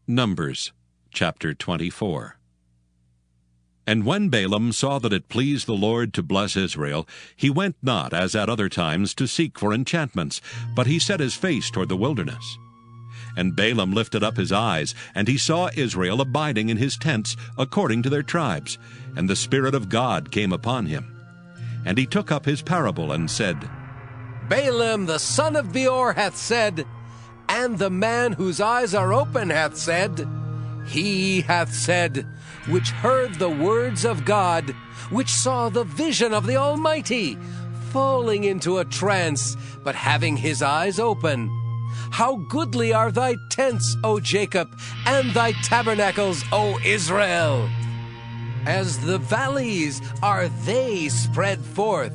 Numbers chapter 24. And when Balaam saw that it pleased the Lord to bless Israel, he went not, as at other times, to seek for enchantments, but he set his face toward the wilderness. And Balaam lifted up his eyes, and he saw Israel abiding in his tents, according to their tribes, and the Spirit of God came upon him. And he took up his parable, and said, Balaam the son of Peor hath said, and the man whose eyes are open hath said, he hath said, which heard the words of God, which saw the vision of the Almighty, falling into a trance, but having his eyes open. How goodly are thy tents, O Jacob, and thy tabernacles, O Israel! As the valleys are they spread forth,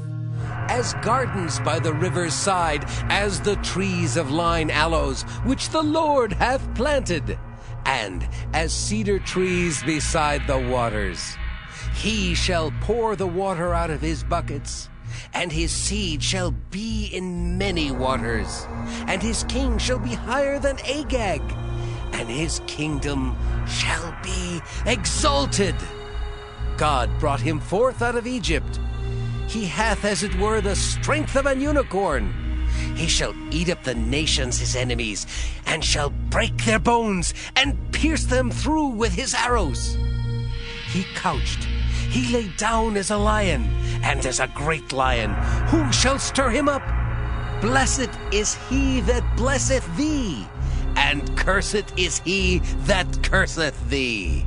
as gardens by the river's side, as the trees of lign aloes, which the Lord hath planted, and as cedar trees beside the waters. He shall pour the water out of his buckets, and his seed shall be in many waters, and his king shall be higher than Agag, and his kingdom shall be exalted. God brought him forth out of Egypt. He hath, as it were, the strength of an unicorn. He shall eat up the nations his enemies, and shall break their bones, and pierce them through with his arrows. He couched, he lay down as a lion, and as a great lion. Who shall stir him up? Blessed is he that blesseth thee, and cursed is he that curseth thee.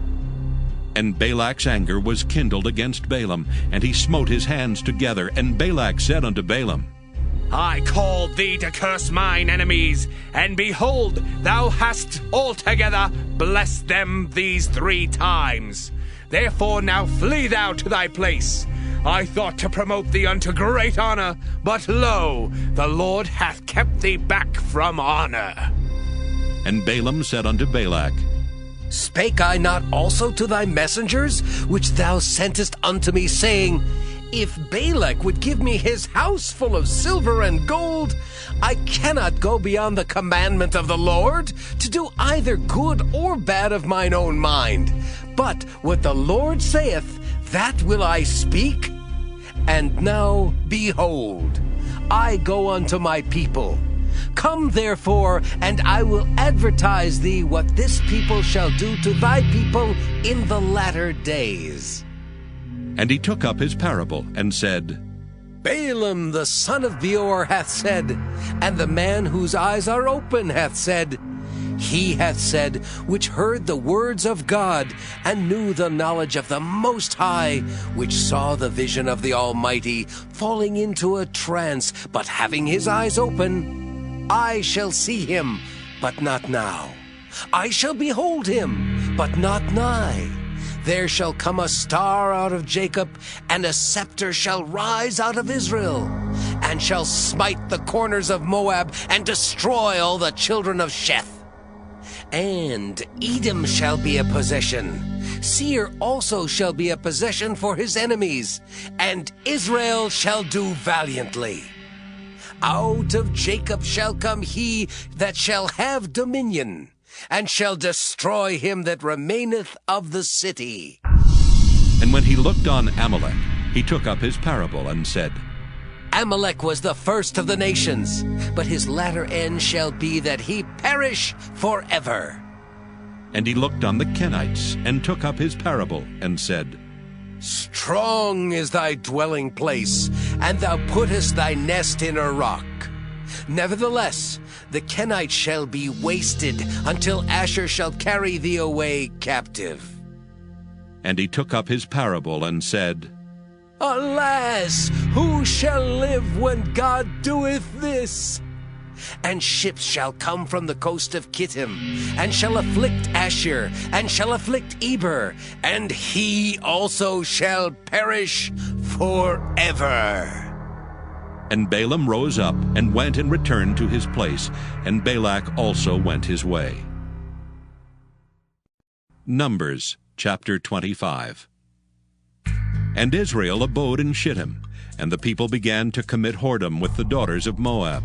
And Balak's anger was kindled against Balaam, and he smote his hands together. And Balak said unto Balaam, I called thee to curse mine enemies, and behold, thou hast altogether blessed them these 3 times. Therefore now flee thou to thy place. I thought to promote thee unto great honor, but lo, the Lord hath kept thee back from honor. And Balaam said unto Balak, Spake I not also to thy messengers, which thou sentest unto me, saying, If Balak would give me his house full of silver and gold, I cannot go beyond the commandment of the Lord, to do either good or bad of mine own mind. But what the Lord saith, that will I speak. And now, behold, I go unto my people. Come therefore, and I will advertise thee what this people shall do to thy people in the latter days. And he took up his parable, and said, Balaam the son of Peor hath said, and the man whose eyes are open hath said, he hath said, which heard the words of God, and knew the knowledge of the Most High, which saw the vision of the Almighty, falling into a trance, but having his eyes open. I shall see him, but not now. I shall behold him, but not nigh. There shall come a star out of Jacob, and a scepter shall rise out of Israel, and shall smite the corners of Moab, and destroy all the children of Sheth. And Edom shall be a possession. Seir also shall be a possession for his enemies, and Israel shall do valiantly. Out of Jacob shall come he that shall have dominion, and shall destroy him that remaineth of the city. And when he looked on Amalek, he took up his parable, and said, Amalek was the first of the nations, but his latter end shall be that he perish forever. And he looked on the Kenites, and took up his parable, and said, Strong is thy dwelling place, and thou puttest thy nest in a rock. Nevertheless, the Kenites shall be wasted, until Asher shall carry thee away captive. And he took up his parable, and said, Alas, who shall live when God doeth this? And ships shall come from the coast of Kittim, and shall afflict Asher, and shall afflict Eber, and he also shall perish forever. And Balaam rose up, and went and returned to his place, and Balak also went his way. Numbers chapter 25. And Israel abode in Shittim, and the people began to commit whoredom with the daughters of Moab.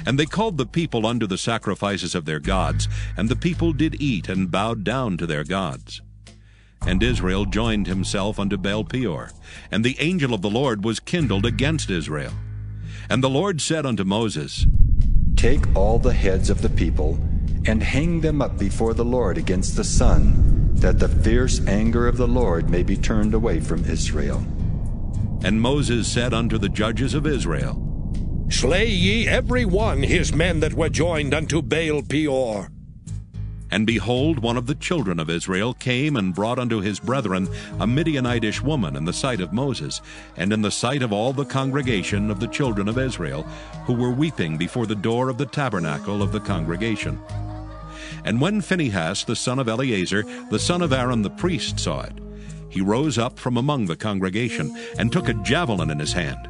And they called the people unto the sacrifices of their gods, and the people did eat and bowed down to their gods. And Israel joined himself unto Baal Peor, and the angel of the Lord was kindled against Israel. And the Lord said unto Moses, Take all the heads of the people, and hang them up before the Lord against the sun, that the fierce anger of the Lord may be turned away from Israel. And Moses said unto the judges of Israel, Slay ye every one his men that were joined unto Baal Peor. And behold, one of the children of Israel came and brought unto his brethren a Midianitish woman in the sight of Moses, and in the sight of all the congregation of the children of Israel, who were weeping before the door of the tabernacle of the congregation. And when Phinehas the son of Eleazar, the son of Aaron the priest, saw it, he rose up from among the congregation, and took a javelin in his hand.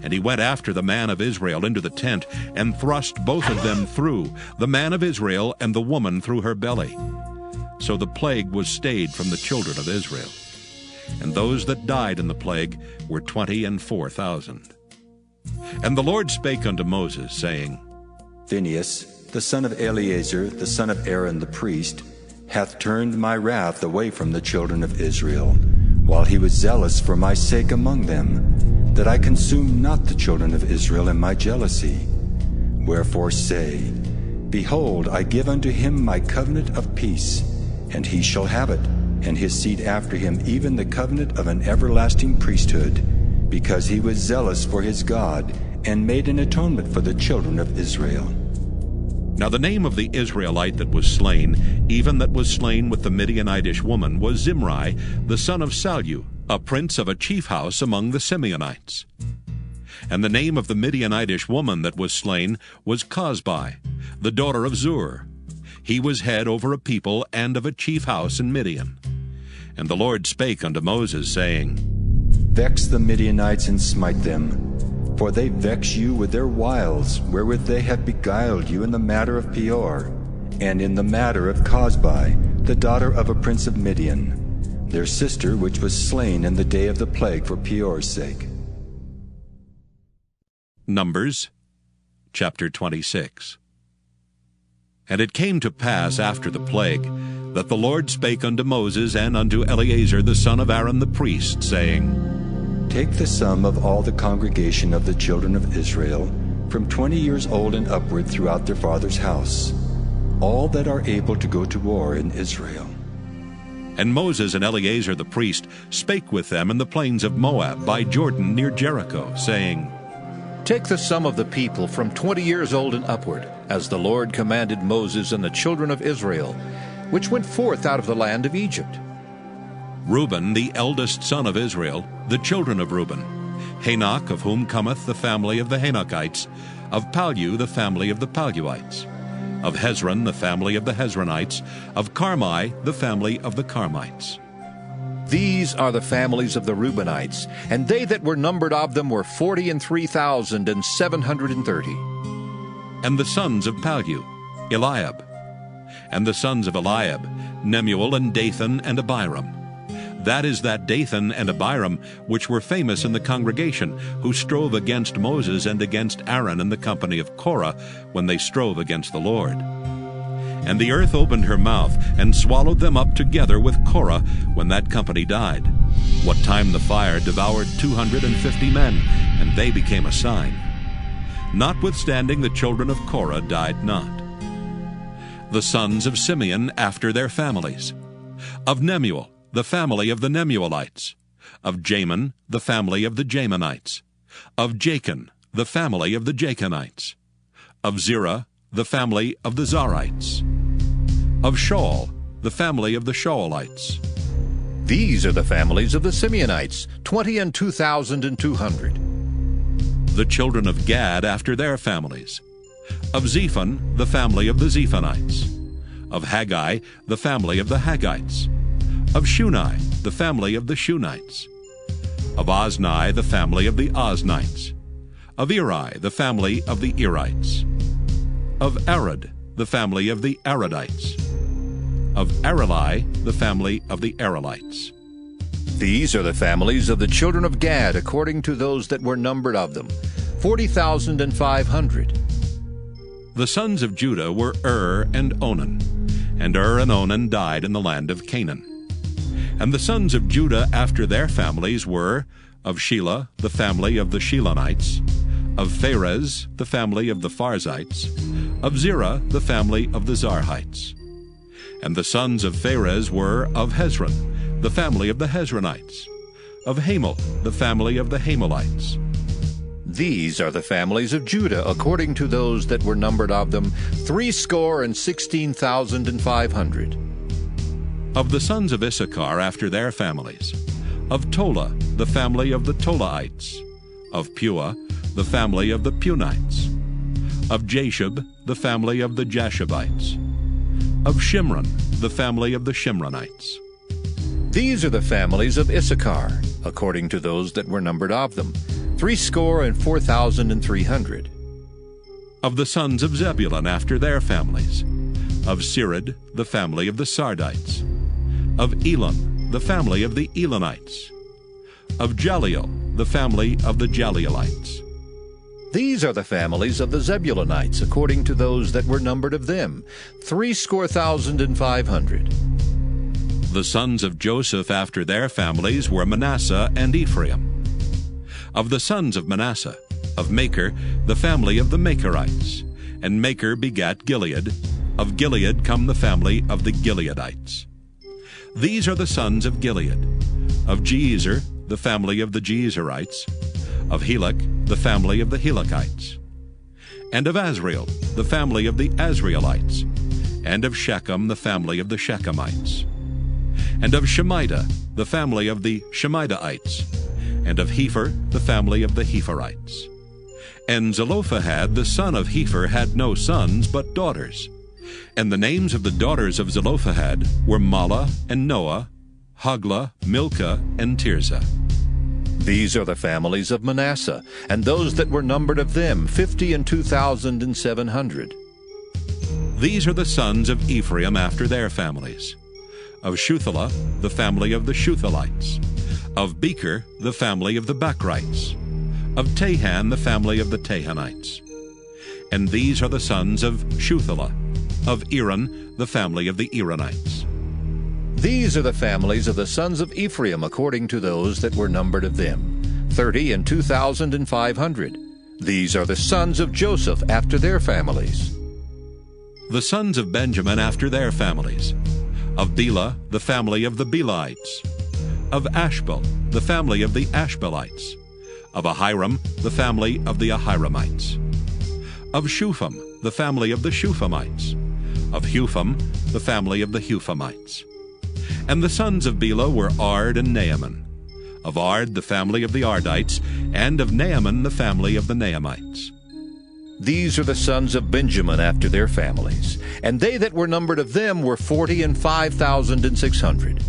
And he went after the man of Israel into the tent, and thrust both of them through, the man of Israel and the woman through her belly. So the plague was stayed from the children of Israel. And those that died in the plague were 24,000. And the Lord spake unto Moses, saying, Phinehas, the son of Eleazar, the son of Aaron the priest, hath turned my wrath away from the children of Israel, while he was zealous for my sake among them, that I consume not the children of Israel in my jealousy. Wherefore say, Behold, I give unto him my covenant of peace, and he shall have it, and his seed after him even the covenant of an everlasting priesthood, because he was zealous for his God, and made an atonement for the children of Israel. Now the name of the Israelite that was slain, even that was slain with the Midianitish woman, was Zimri, the son of Salu, a prince of a chief house among the Simeonites. And the name of the Midianitish woman that was slain was Cosbi, the daughter of Zur. He was head over a people and of a chief house in Midian. And the Lord spake unto Moses, saying, Vex the Midianites and smite them, for they vex you with their wiles, wherewith they have beguiled you in the matter of Peor, and in the matter of Cosbi, the daughter of a prince of Midian, their sister which was slain in the day of the plague for Peor's sake. Numbers chapter 26. And it came to pass after the plague, that the Lord spake unto Moses and unto Eleazar the son of Aaron the priest, saying, Take the sum of all the congregation of the children of Israel, from 20 years old and upward throughout their father's house, all that are able to go to war in Israel. And Moses and Eleazar the priest spake with them in the plains of Moab by Jordan near Jericho, saying, Take the sum of the people from 20 years old and upward, as the Lord commanded Moses and the children of Israel, which went forth out of the land of Egypt. Reuben, the eldest son of Israel, the children of Reuben, Hanok, of whom cometh the family of the Hanokites, of Palu, the family of the Paluites, of Hezron, the family of the Hezronites, of Carmi, the family of the Carmites. These are the families of the Reubenites, and they that were numbered of them were 43,730. And the sons of Palu, Eliab. And the sons of Eliab, Nemuel and Dathan and Abiram. That is that Dathan and Abiram which were famous in the congregation, who strove against Moses and against Aaron in the company of Korah, when they strove against the Lord. And the earth opened her mouth, and swallowed them up together with Korah, when that company died, what time the fire devoured 250 men, and they became a sign. Notwithstanding the children of Korah died not. The sons of Simeon after their families. Of Nemuel, the family of the Nemuelites. Of Jamin, the family of the Jamanites. Of Jachin, the family of the Jachanites. Of Zerah, the family of the Zarites. Of Shaul, the family of the Shaulites. These are the families of the Simeonites, 22,200. The children of Gad after their families. Of Zephon, the family of the Zephonites. Of Haggai, the family of the Haggites. Of Shuni, the family of the Shunites. Of Ozni, the family of the Oznites. Of Eri, the family of the Erites. Of Arad, the family of the Aradites. Of Areli, the family of the Arelites. These are the families of the children of Gad, according to those that were numbered of them, 40,500. The sons of Judah were and Onan, and and Onan died in the land of Canaan. And the sons of Judah after their families were, of Shelah, the family of the Shelonites, of Pharez, the family of the Pharzites, of Zerah, the family of the Zarhites. And the sons of Pharez were, of Hezron, the family of the Hezronites, of Hamel, the family of the Hamelites. These are the families of Judah, according to those that were numbered of them, 16,500. Of the sons of Issachar after their families, of Tola, the family of the Tolaites, of Peor, the family of the Punites, of Jashub, the family of the Jashubites, of Shimron, the family of the Shimronites. These are the families of Issachar, according to those that were numbered of them, 64,300. Of the sons of Zebulun after their families, of Sirid, the family of the Sardites, of Elon, the family of the Elonites, of Jaleel, the family of the Jaleelites. These are the families of the Zebulunites, according to those that were numbered of them, 60,500. The sons of Joseph after their families were Manasseh and Ephraim. Of the sons of Manasseh, of Machir, the family of the Machirites, and Machir begat Gilead. Of Gilead come the family of the Gileadites. These are the sons of Gilead. Of Jeezer, the family of the Jeezerites, of Helek, the family of the Helekites, and of Azriel, the family of the Azrielites, and of Shechem, the family of the Shechemites, and of Shemida, the family of the Shemidaites, and of Hepher, the family of the Hepherites. And Zelophehad, the son of Hepher, had no sons but daughters. And the names of the daughters of Zelophehad were Mahlah and Noah, Hoglah, Milcah, and Tirzah. These are the families of Manasseh, and those that were numbered of them, 52,700. These are the sons of Ephraim after their families. Of Shuthelah, the family of the Shuthelites. Of Becher, the family of the Bachrites. Of Tahan, the family of the Tahanites. And these are the sons of Shuthelah. Of Eran, the family of the Eranites. These are the families of the sons of Ephraim, according to those that were numbered of them, 30,500. These are the sons of Joseph after their families. The sons of Benjamin after their families. Of Bela, the family of the Belaites. Of Ashbel, the family of the Ashbelites. Of Ahiram, the family of the Ahiramites. Of Shupham, the family of the Shuphamites. Of Hupham, the family of the Huphamites. And the sons of Bela were Ard and Naaman. Of Ard, the family of the Ardites, and of Naaman, the family of the Naamites. These are the sons of Benjamin after their families, and they that were numbered of them were 45,600.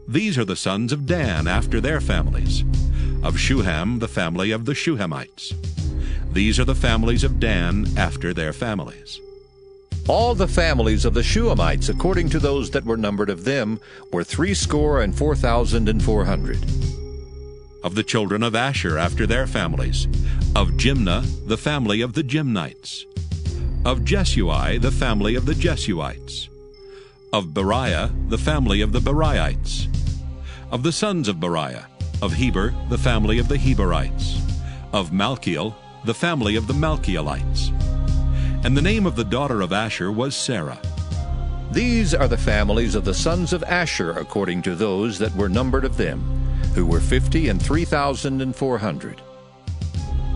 These are the sons of Dan after their families. Of Shuham, the family of the Shuhamites. These are the families of Dan after their families. All the families of the Shuhamites, according to those that were numbered of them, were 64,400. Of the children of Asher after their families. Of Jimnah, the family of the Jimnites. Of Jesui, the family of the Jesuites. Of Beriah, the family of the Beriites. Of the sons of Beriah. Of Heber, the family of the Heberites. Of Malchiel, the family of the Malchielites. And the name of the daughter of Asher was Sarah. These are the families of the sons of Asher, according to those that were numbered of them, who were 53,400.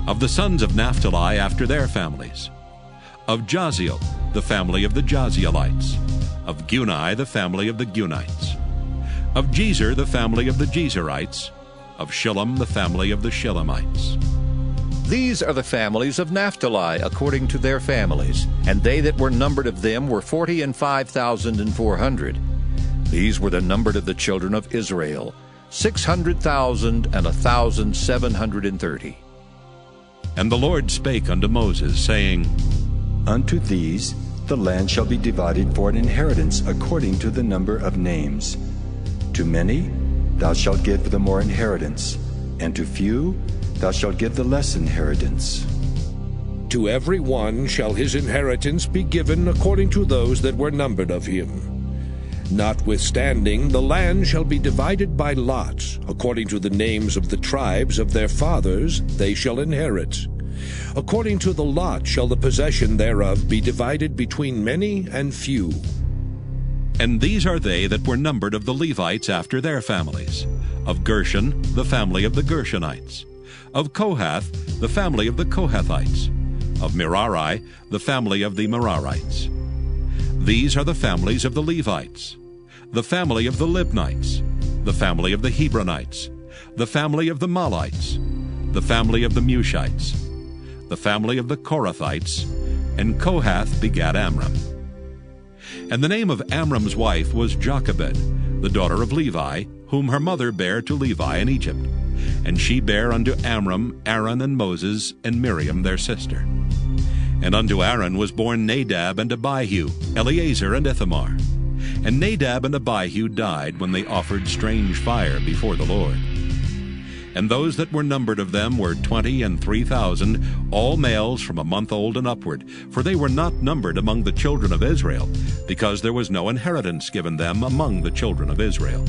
Of the sons of Naphtali after their families. Of Jaziel, the family of the Jazielites. Of Guni, the family of the Gunites. Of Jezer, the family of the Jezerites. Of Shillem, the family of the Shillemites. These are the families of Naphtali, according to their families, and they that were numbered of them were 45,400. These were the numbered of the children of Israel, 600,1,730. And the Lord spake unto Moses, saying, Unto these the land shall be divided for an inheritance according to the number of names. To many thou shalt give the more inheritance, and to few thou shalt give the less inheritance. To every one shall his inheritance be given according to those that were numbered of him. Notwithstanding, the land shall be divided by lots, according to the names of the tribes of their fathers they shall inherit. According to the lot shall the possession thereof be divided between many and few. And these are they that were numbered of the Levites after their families. Of Gershon, the family of the Gershonites. Of Kohath, the family of the Kohathites. Of Merari, the family of the Merarites. These are the families of the Levites. The family of the Libnites. The family of the Hebronites. The family of the Malites. The family of the Mushites. The family of the Korathites. And Kohath begat Amram. And the name of Amram's wife was Jochebed, the daughter of Levi, whom her mother bare to Levi in Egypt. And she bare unto Amram Aaron and Moses and Miriam their sister. And unto Aaron was born Nadab and Abihu, Eleazar and Ithamar. And Nadab and Abihu died when they offered strange fire before the Lord. And those that were numbered of them were 20 and 3,000, all males from a month old and upward, for they were not numbered among the children of Israel, because there was no inheritance given them among the children of Israel.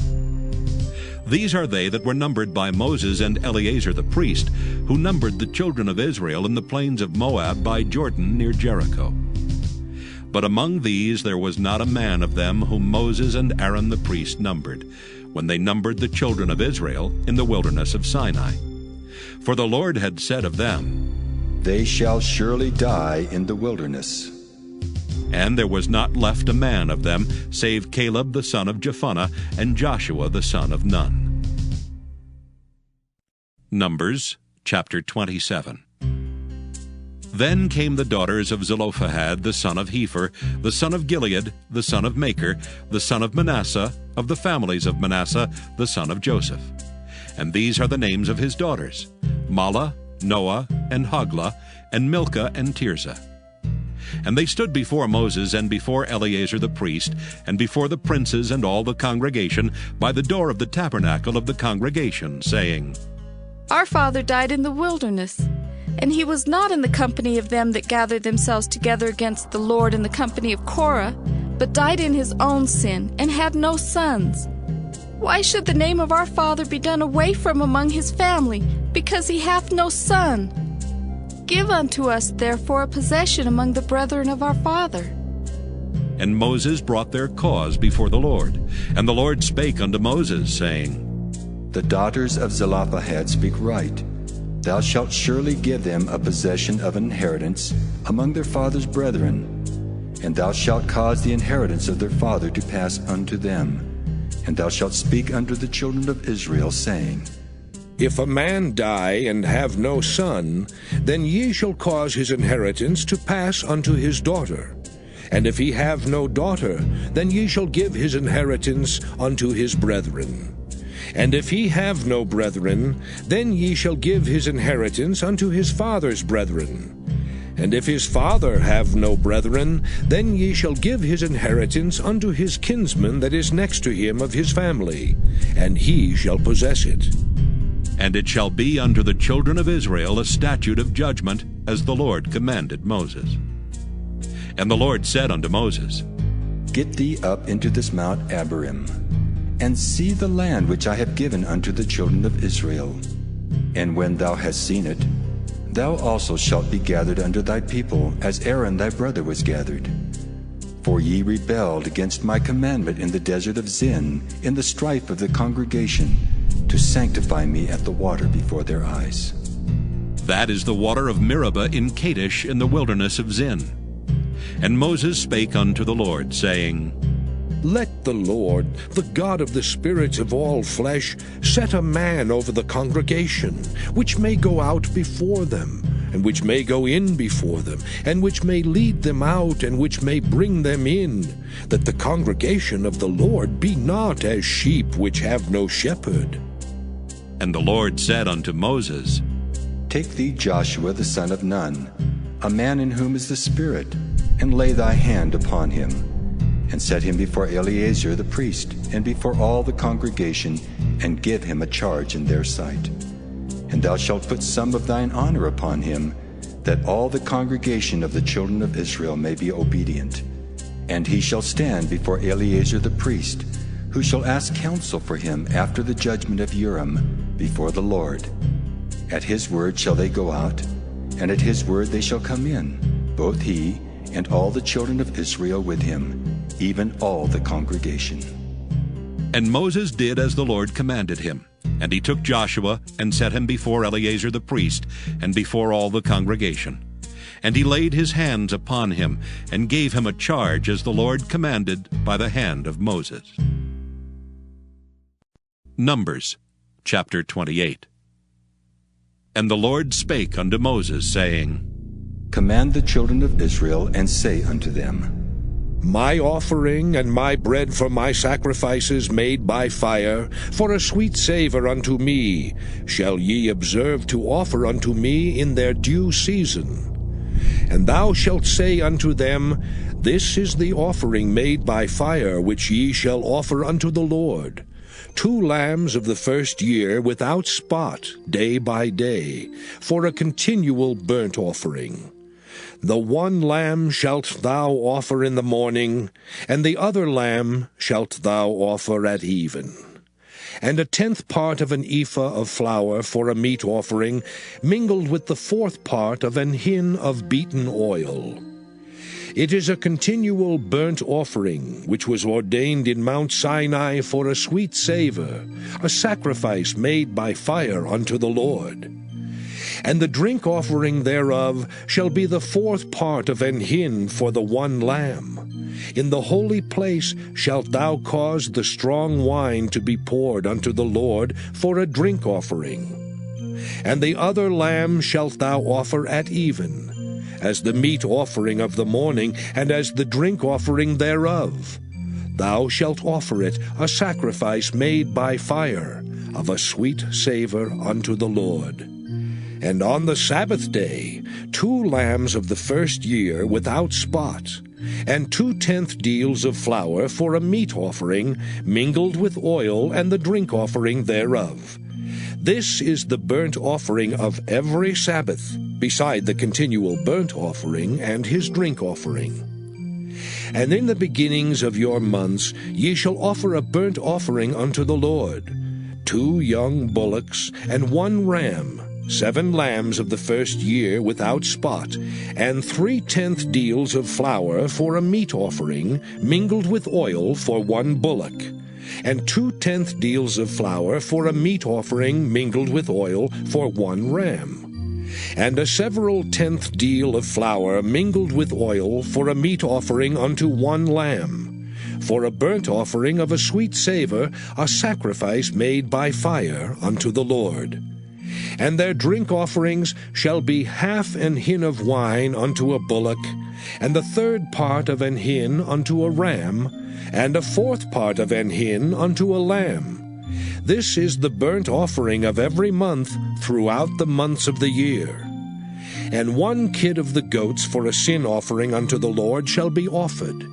These are they that were numbered by Moses and Eleazar the priest, who numbered the children of Israel in the plains of Moab by Jordan near Jericho. But among these there was not a man of them whom Moses and Aaron the priest numbered, when they numbered the children of Israel in the wilderness of Sinai. For the Lord had said of them, They shall surely die in the wilderness. And there was not left a man of them, save Caleb the son of Jephunneh, and Joshua the son of Nun. Numbers chapter 27. Then came the daughters of Zelophehad the son of Hepher, the son of Gilead, the son of Machir, the son of Manasseh, of the families of Manasseh, the son of Joseph. And these are the names of his daughters, Mahlah, Noah, and Hoglah, and Milcah, and Tirzah. And they stood before Moses and before Eleazar the priest, and before the princes and all the congregation, by the door of the tabernacle of the congregation, saying, Our father died in the wilderness, and he was not in the company of them that gathered themselves together against the Lord in the company of Korah, but died in his own sin, and had no sons. Why should the name of our father be done away from among his family, because he hath no son? Give unto us therefore a possession among the brethren of our father. And Moses brought their cause before the Lord. And the Lord spake unto Moses, saying, The daughters of Zelophehad speak right. Thou shalt surely give them a possession of inheritance among their father's brethren, and thou shalt cause the inheritance of their father to pass unto them. And thou shalt speak unto the children of Israel, saying, If a man die and have no son, then ye shall cause his inheritance to pass unto his daughter. And if he have no daughter, then ye shall give his inheritance unto his brethren. And if he have no brethren, then ye shall give his inheritance unto his father's brethren. And if his father have no brethren, then ye shall give his inheritance unto his kinsman that is next to him of his family, and he shall possess it. And it shall be unto the children of Israel a statute of judgment, as the Lord commanded Moses. And the Lord said unto Moses, Get thee up into this Mount Abarim, and see the land which I have given unto the children of Israel. And when thou hast seen it, thou also shalt be gathered unto thy people, as Aaron thy brother was gathered. For ye rebelled against my commandment in the desert of Zin, in the strife of the congregation, to sanctify me at the water before their eyes. That is the water of Meribah in Kadesh in the wilderness of Zin. And Moses spake unto the Lord, saying, Let the Lord, the God of the spirits of all flesh, set a man over the congregation, which may go out before them, and which may go in before them, and which may lead them out, and which may bring them in, that the congregation of the Lord be not as sheep which have no shepherd. And the Lord said unto Moses, Take thee Joshua the son of Nun, a man in whom is the Spirit, and lay thy hand upon him, and set him before Eleazar the priest, and before all the congregation, and give him a charge in their sight. And thou shalt put some of thine honor upon him, that all the congregation of the children of Israel may be obedient. And he shall stand before Eleazar the priest, who shall ask counsel for him after the judgment of Urim before the Lord. At his word shall they go out, and at his word they shall come in, both he and all the children of Israel with him, even all the congregation. And Moses did as the Lord commanded him. And he took Joshua and set him before Eleazar the priest and before all the congregation. And he laid his hands upon him and gave him a charge as the Lord commanded by the hand of Moses. Numbers chapter 28. And the Lord spake unto Moses, saying, Command the children of Israel, and say unto them, My offering and my bread for my sacrifices made by fire, for a sweet savour unto me, shall ye observe to offer unto me in their due season. And thou shalt say unto them, This is the offering made by fire, which ye shall offer unto the Lord. 2 lambs of the first year without spot, day by day, for a continual burnt offering. The 1 lamb shalt thou offer in the morning, and the other lamb shalt thou offer at even. And a 10th part of an ephah of flour for a meat offering, mingled with the 4th part of an hin of beaten oil. It is a continual burnt offering, which was ordained in Mount Sinai for a sweet savour, a sacrifice made by fire unto the Lord. And the drink offering thereof shall be the 4th part of an hin for the 1 lamb. In the holy place shalt thou cause the strong wine to be poured unto the Lord for a drink offering. And the other lamb shalt thou offer at even, as the meat offering of the morning, and as the drink offering thereof. Thou shalt offer it a sacrifice made by fire, of a sweet savour unto the Lord. And on the Sabbath day 2 lambs of the first year without spot, and 2/10 deals of flour for a meat offering, mingled with oil, and the drink offering thereof. This is the burnt offering of every Sabbath, beside the continual burnt offering and his drink offering. And in the beginnings of your months ye shall offer a burnt offering unto the Lord, 2 young bullocks and 1 ram, 7 lambs of the first year without spot, and 3/10 deals of flour for a meat offering, mingled with oil for 1 bullock, and 2/10 deals of flour for a meat offering, mingled with oil for 1 ram, and a several 10th deal of flour mingled with oil for a meat offering unto 1 lamb, for a burnt offering of a sweet savour, a sacrifice made by fire unto the Lord. And their drink offerings shall be 1/2 an hin of wine unto a bullock, and the 1/3 part of an hin unto a ram, and a 4th part of an hin unto a lamb. This is the burnt offering of every month throughout the months of the year. And 1 kid of the goats for a sin offering unto the Lord shall be offered,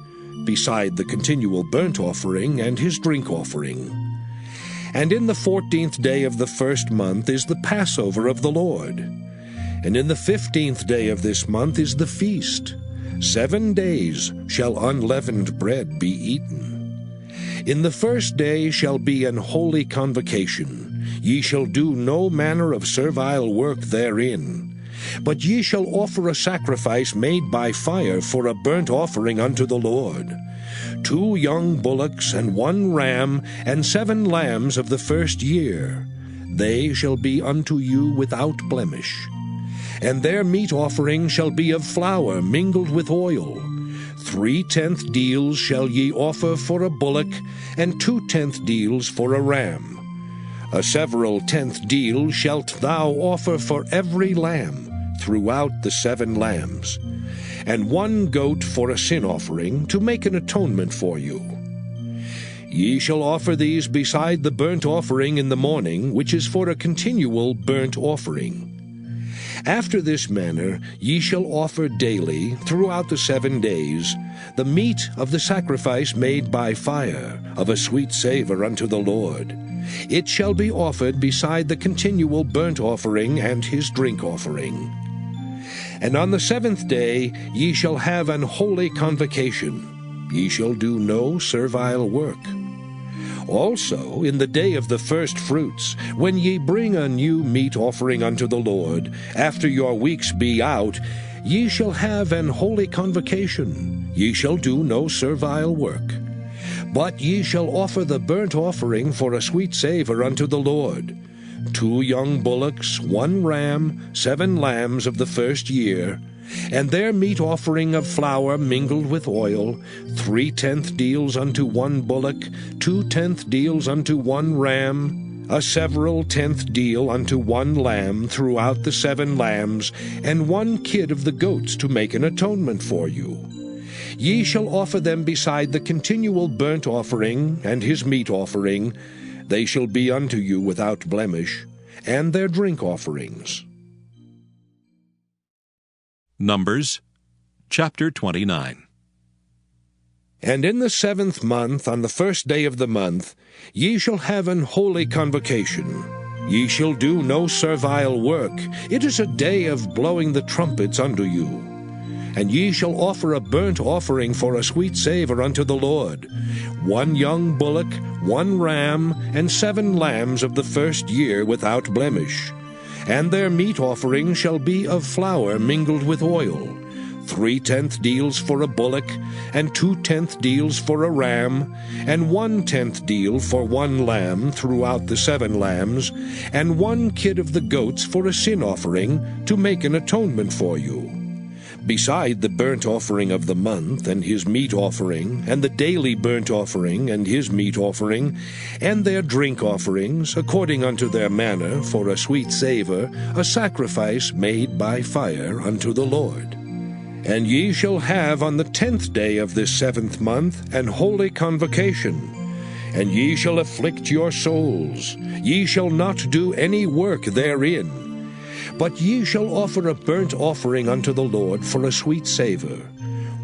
beside the continual burnt offering and his drink offering. And in the 14th day of the first month is the Passover of the Lord. And in the 15th day of this month is the feast. 7 days shall unleavened bread be eaten. In the first day shall be an holy convocation. Ye shall do no manner of servile work therein. But ye shall offer a sacrifice made by fire for a burnt offering unto the Lord. 2 young bullocks and 1 ram, and 7 lambs of the first year. They shall be unto you without blemish. And their meat offering shall be of flour mingled with oil. 3/10 deals shall ye offer for a bullock, and 2/10 deals for a ram. A several 10th deal shalt thou offer for every lamb throughout the 7 lambs, and 1 goat for a sin offering, to make an atonement for you. Ye shall offer these beside the burnt offering in the morning, which is for a continual burnt offering. After this manner ye shall offer daily, throughout the 7 days, the meat of the sacrifice made by fire, of a sweet savour unto the Lord. It shall be offered beside the continual burnt offering and his drink offering. And on the 7th day ye shall have an holy convocation. Ye shall do no servile work. Also in the day of the first fruits, when ye bring a new meat offering unto the Lord, after your weeks be out, ye shall have an holy convocation. Ye shall do no servile work. But ye shall offer the burnt offering for a sweet savour unto the Lord, 2 young bullocks, 1 ram, 7 lambs of the first year, and their meat offering of flour mingled with oil, 3/10 deals unto 1 bullock, 2/10 deals unto 1 ram, a several 10th deal unto 1 lamb throughout the 7 lambs, and 1 kid of the goats to make an atonement for you. Ye shall offer them beside the continual burnt offering and his meat offering. They shall be unto you without blemish, and their drink offerings. Numbers chapter 29. And in the 7th month, on the 1st day of the month, ye shall have an holy convocation. Ye shall do no servile work. It is a day of blowing the trumpets unto you. And ye shall offer a burnt offering for a sweet savour unto the Lord, 1 young bullock, 1 ram, and 7 lambs of the first year without blemish. And their meat offering shall be of flour mingled with oil, 3/10 deals for a bullock, and 2/10 deals for a ram, and 1/10 deal for 1 lamb throughout the 7 lambs, and 1 kid of the goats for a sin offering, to make an atonement for you. Beside the burnt offering of the month, and his meat offering, and the daily burnt offering, and his meat offering, and their drink offerings, according unto their manner, for a sweet savour, a sacrifice made by fire unto the Lord. And ye shall have on the 10th day of this 7th month an holy convocation. And ye shall afflict your souls. Ye shall not do any work therein. But ye shall offer a burnt offering unto the Lord for a sweet savour,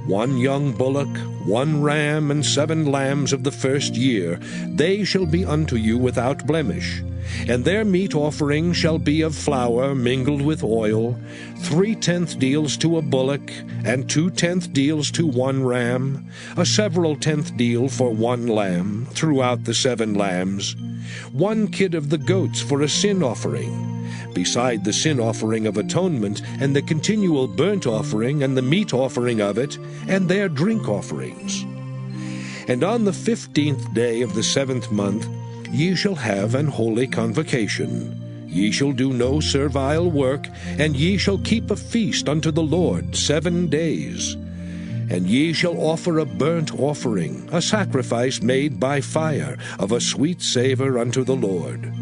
1 young bullock, 1 ram, and 7 lambs of the first year. They shall be unto you without blemish. And their meat offering shall be of flour mingled with oil, 3/10 deals to a bullock, and 2/10 deals to 1 ram, a several 10th deal for 1 lamb throughout the 7 lambs, 1 kid of the goats for a sin offering, beside the sin offering of atonement, and the continual burnt offering, and the meat offering of it, and their drink offerings. And on the 15th day of the 7th month ye shall have an holy convocation. Ye shall do no servile work, and ye shall keep a feast unto the Lord 7 days. And ye shall offer a burnt offering, a sacrifice made by fire, of a sweet savour unto the Lord.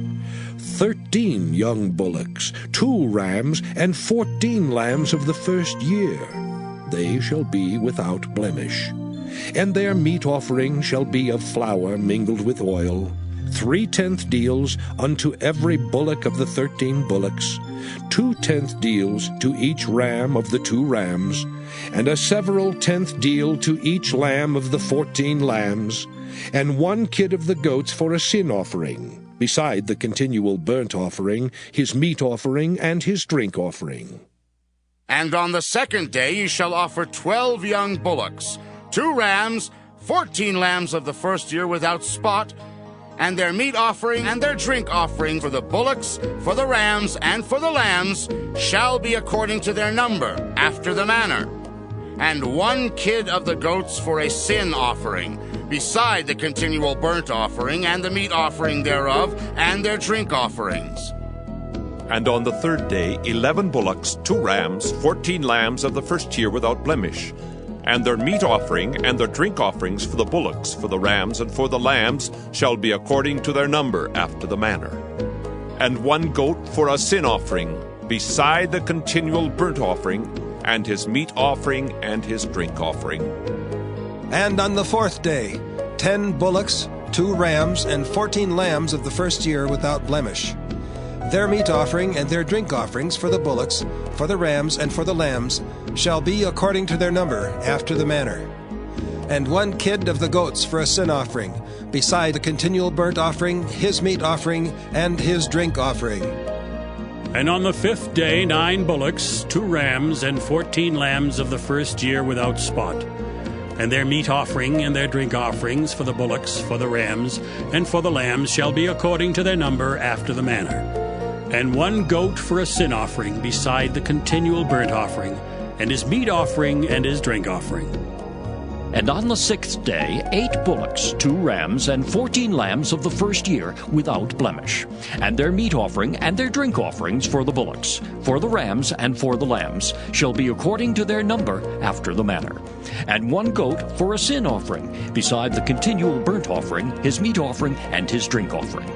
13 young bullocks, 2 rams, and 14 lambs of the first year. They shall be without blemish. And their meat offering shall be of flour mingled with oil, 3/10 deals unto every bullock of the 13 bullocks, 2/10 deals to each ram of the 2 rams, and a several 10th deal to each lamb of the 14 lambs, and 1 kid of the goats for a sin offering, beside the continual burnt offering, his meat offering, and his drink offering. And on the 2nd day ye shall offer 12 young bullocks, 2 rams, 14 lambs of the first year without spot, and their meat offering and their drink offering for the bullocks, for the rams, and for the lambs shall be according to their number, after the manner. And 1 kid of the goats for a sin offering, beside the continual burnt offering, and the meat offering thereof, and their drink offerings. And on the 3rd day 11 bullocks, 2 rams, 14 lambs of the first year without blemish, and their meat offering and their drink offerings for the bullocks, for the rams, and for the lambs shall be according to their number, after the manner. And 1 goat for a sin offering, beside the continual burnt offering, and his meat offering and his drink offering. And on the 4th day 10 bullocks, 2 rams, and 14 lambs of the first year without blemish. Their meat offering and their drink offerings for the bullocks, for the rams, and for the lambs shall be according to their number, after the manner. And 1 kid of the goats for a sin offering, beside the continual burnt offering, his meat offering, and his drink offering. And on the 5th day 9 bullocks, 2 rams, and 14 lambs of the first year without spot. And their meat offering and their drink offerings for the bullocks, for the rams, and for the lambs shall be according to their number after the manner. And 1 goat for a sin offering beside the continual burnt offering, and his meat offering and his drink offering. And on the 6th day 8 bullocks, 2 rams, and 14 lambs of the first year without blemish. And their meat offering and their drink offerings for the bullocks, for the rams, and for the lambs shall be according to their number after the manner. And 1 goat for a sin offering, beside the continual burnt offering, his meat offering, and his drink offering.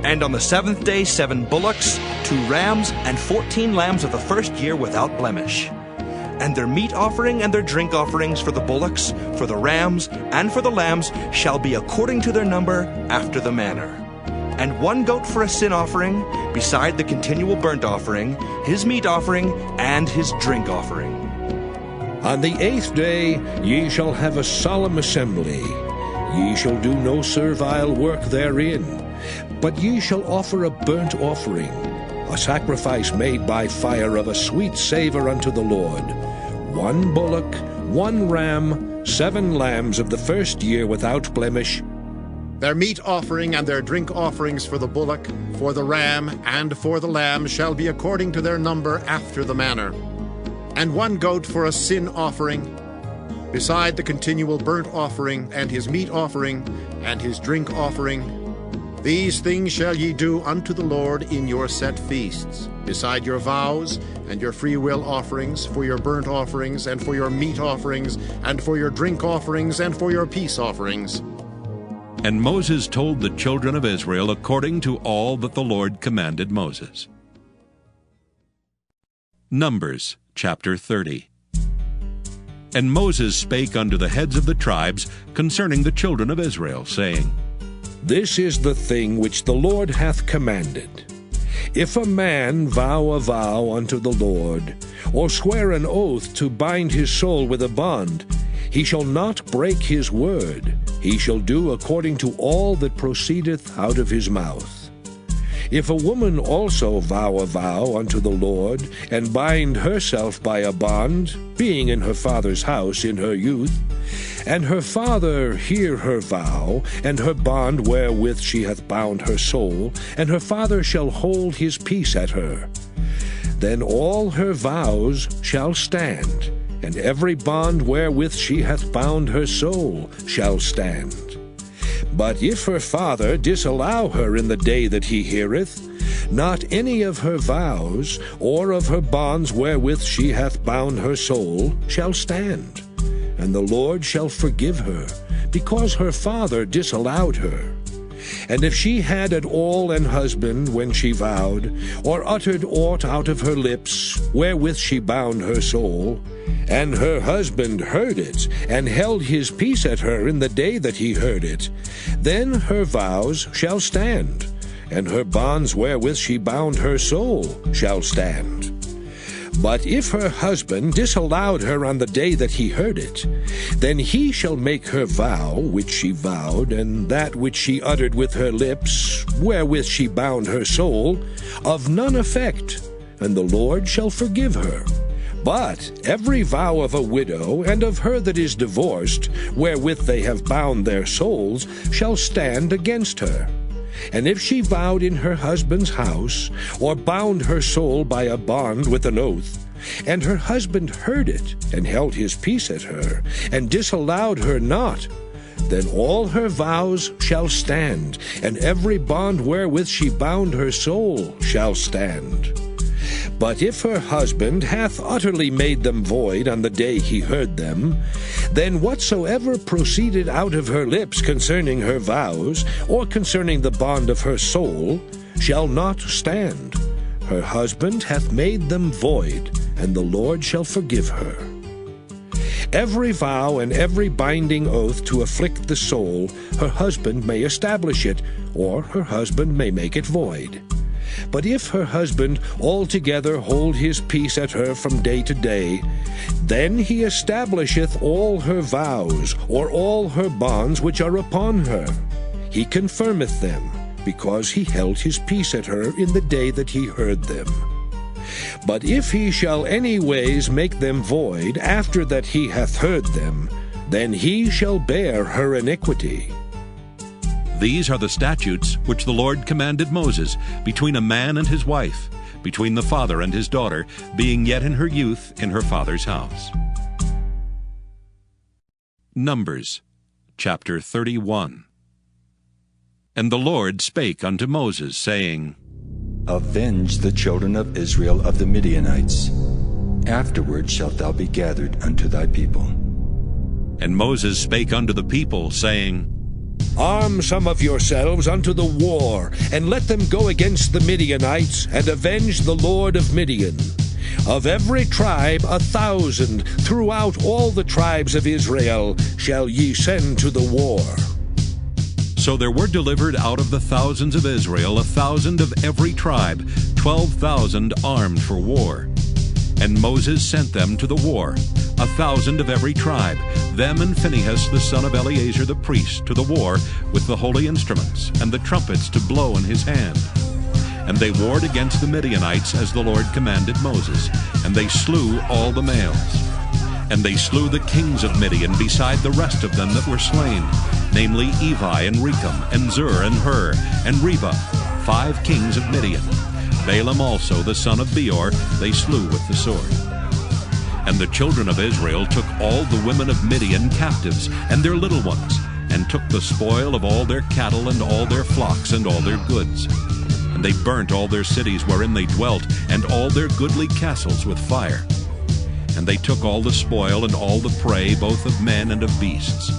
And on the 7th day 7 bullocks, 2 rams, and 14 lambs of the first year without blemish. And their meat offering and their drink offerings for the bullocks, for the rams, and for the lambs shall be according to their number after the manner. And 1 goat for a sin offering, beside the continual burnt offering, his meat offering, and his drink offering. On the 8th day ye shall have a solemn assembly. Ye shall do no servile work therein, but ye shall offer a burnt offering, a sacrifice made by fire of a sweet savour unto the Lord. 1 bullock, 1 ram, 7 lambs of the first year without blemish. Their meat offering and their drink offerings for the bullock, for the ram, and for the lamb shall be according to their number after the manner. And 1 goat for a sin offering, beside the continual burnt offering, and his meat offering, and his drink offering. These things shall ye do unto the Lord in your set feasts, beside your vows and your freewill offerings, for your burnt offerings, and for your meat offerings, and for your drink offerings, and for your peace offerings. And Moses told the children of Israel according to all that the Lord commanded Moses. Numbers chapter 30. And Moses spake unto the heads of the tribes concerning the children of Israel, saying, This is the thing which the Lord hath commanded. If a man vow a vow unto the Lord, or swear an oath to bind his soul with a bond, he shall not break his word. He shall do according to all that proceedeth out of his mouth. If a woman also vow a vow unto the Lord, and bind herself by a bond, being in her father's house in her youth, and her father hear her vow, and her bond wherewith she hath bound her soul, and her father shall hold his peace at her, then all her vows shall stand, and every bond wherewith she hath bound her soul shall stand. But if her father disallow her in the day that he heareth, not any of her vows, or of her bonds wherewith she hath bound her soul, shall stand. And the Lord shall forgive her, because her father disallowed her. And if she had at all an husband when she vowed, or uttered aught out of her lips, wherewith she bound her soul, and her husband heard it, and held his peace at her in the day that he heard it, then her vows shall stand, and her bonds wherewith she bound her soul shall stand. But if her husband disallowed her on the day that he heard it, then he shall make her vow which she vowed, and that which she uttered with her lips, wherewith she bound her soul, of none effect, and the Lord shall forgive her. But every vow of a widow and of her that is divorced, wherewith they have bound their souls, shall stand against her. And if she vowed in her husband's house, or bound her soul by a bond with an oath, and her husband heard it, and held his peace at her, and disallowed her not, then all her vows shall stand, and every bond wherewith she bound her soul shall stand. But if her husband hath utterly made them void on the day he heard them, then whatsoever proceeded out of her lips concerning her vows, or concerning the bond of her soul, shall not stand. Her husband hath made them void, and the Lord shall forgive her. Every vow and every binding oath to afflict the soul, her husband may establish it, or her husband may make it void. But if her husband altogether hold his peace at her from day to day, then he establisheth all her vows, or all her bonds which are upon her. He confirmeth them, because he held his peace at her in the day that he heard them. But if he shall any ways make them void after that he hath heard them, then he shall bear her iniquity. These are the statutes which the Lord commanded Moses between a man and his wife, between the father and his daughter, being yet in her youth in her father's house. Numbers chapter 31. And the Lord spake unto Moses, saying, Avenge the children of Israel of the Midianites. Afterward shalt thou be gathered unto thy people. And Moses spake unto the people, saying, Arm some of yourselves unto the war, and let them go against the Midianites, and avenge the Lord of Midian. Of every tribe 1,000 throughout all the tribes of Israel shall ye send to the war. So there were delivered out of the thousands of Israel 1,000 of every tribe, 12,000 armed for war. And Moses sent them to the war, 1,000 of every tribe, them and Phinehas the son of Eleazar the priest, to the war with the holy instruments and the trumpets to blow in his hand. And they warred against the Midianites as the Lord commanded Moses, and they slew all the males. And they slew the kings of Midian beside the rest of them that were slain, namely Evi and Rechem, and Zur and Hur, and Reba, 5 kings of Midian. Balaam also the son of Peor they slew with the sword. And the children of Israel took all the women of Midian captives, and their little ones, and took the spoil of all their cattle, and all their flocks, and all their goods. And they burnt all their cities wherein they dwelt, and all their goodly castles with fire. And they took all the spoil and all the prey, both of men and of beasts.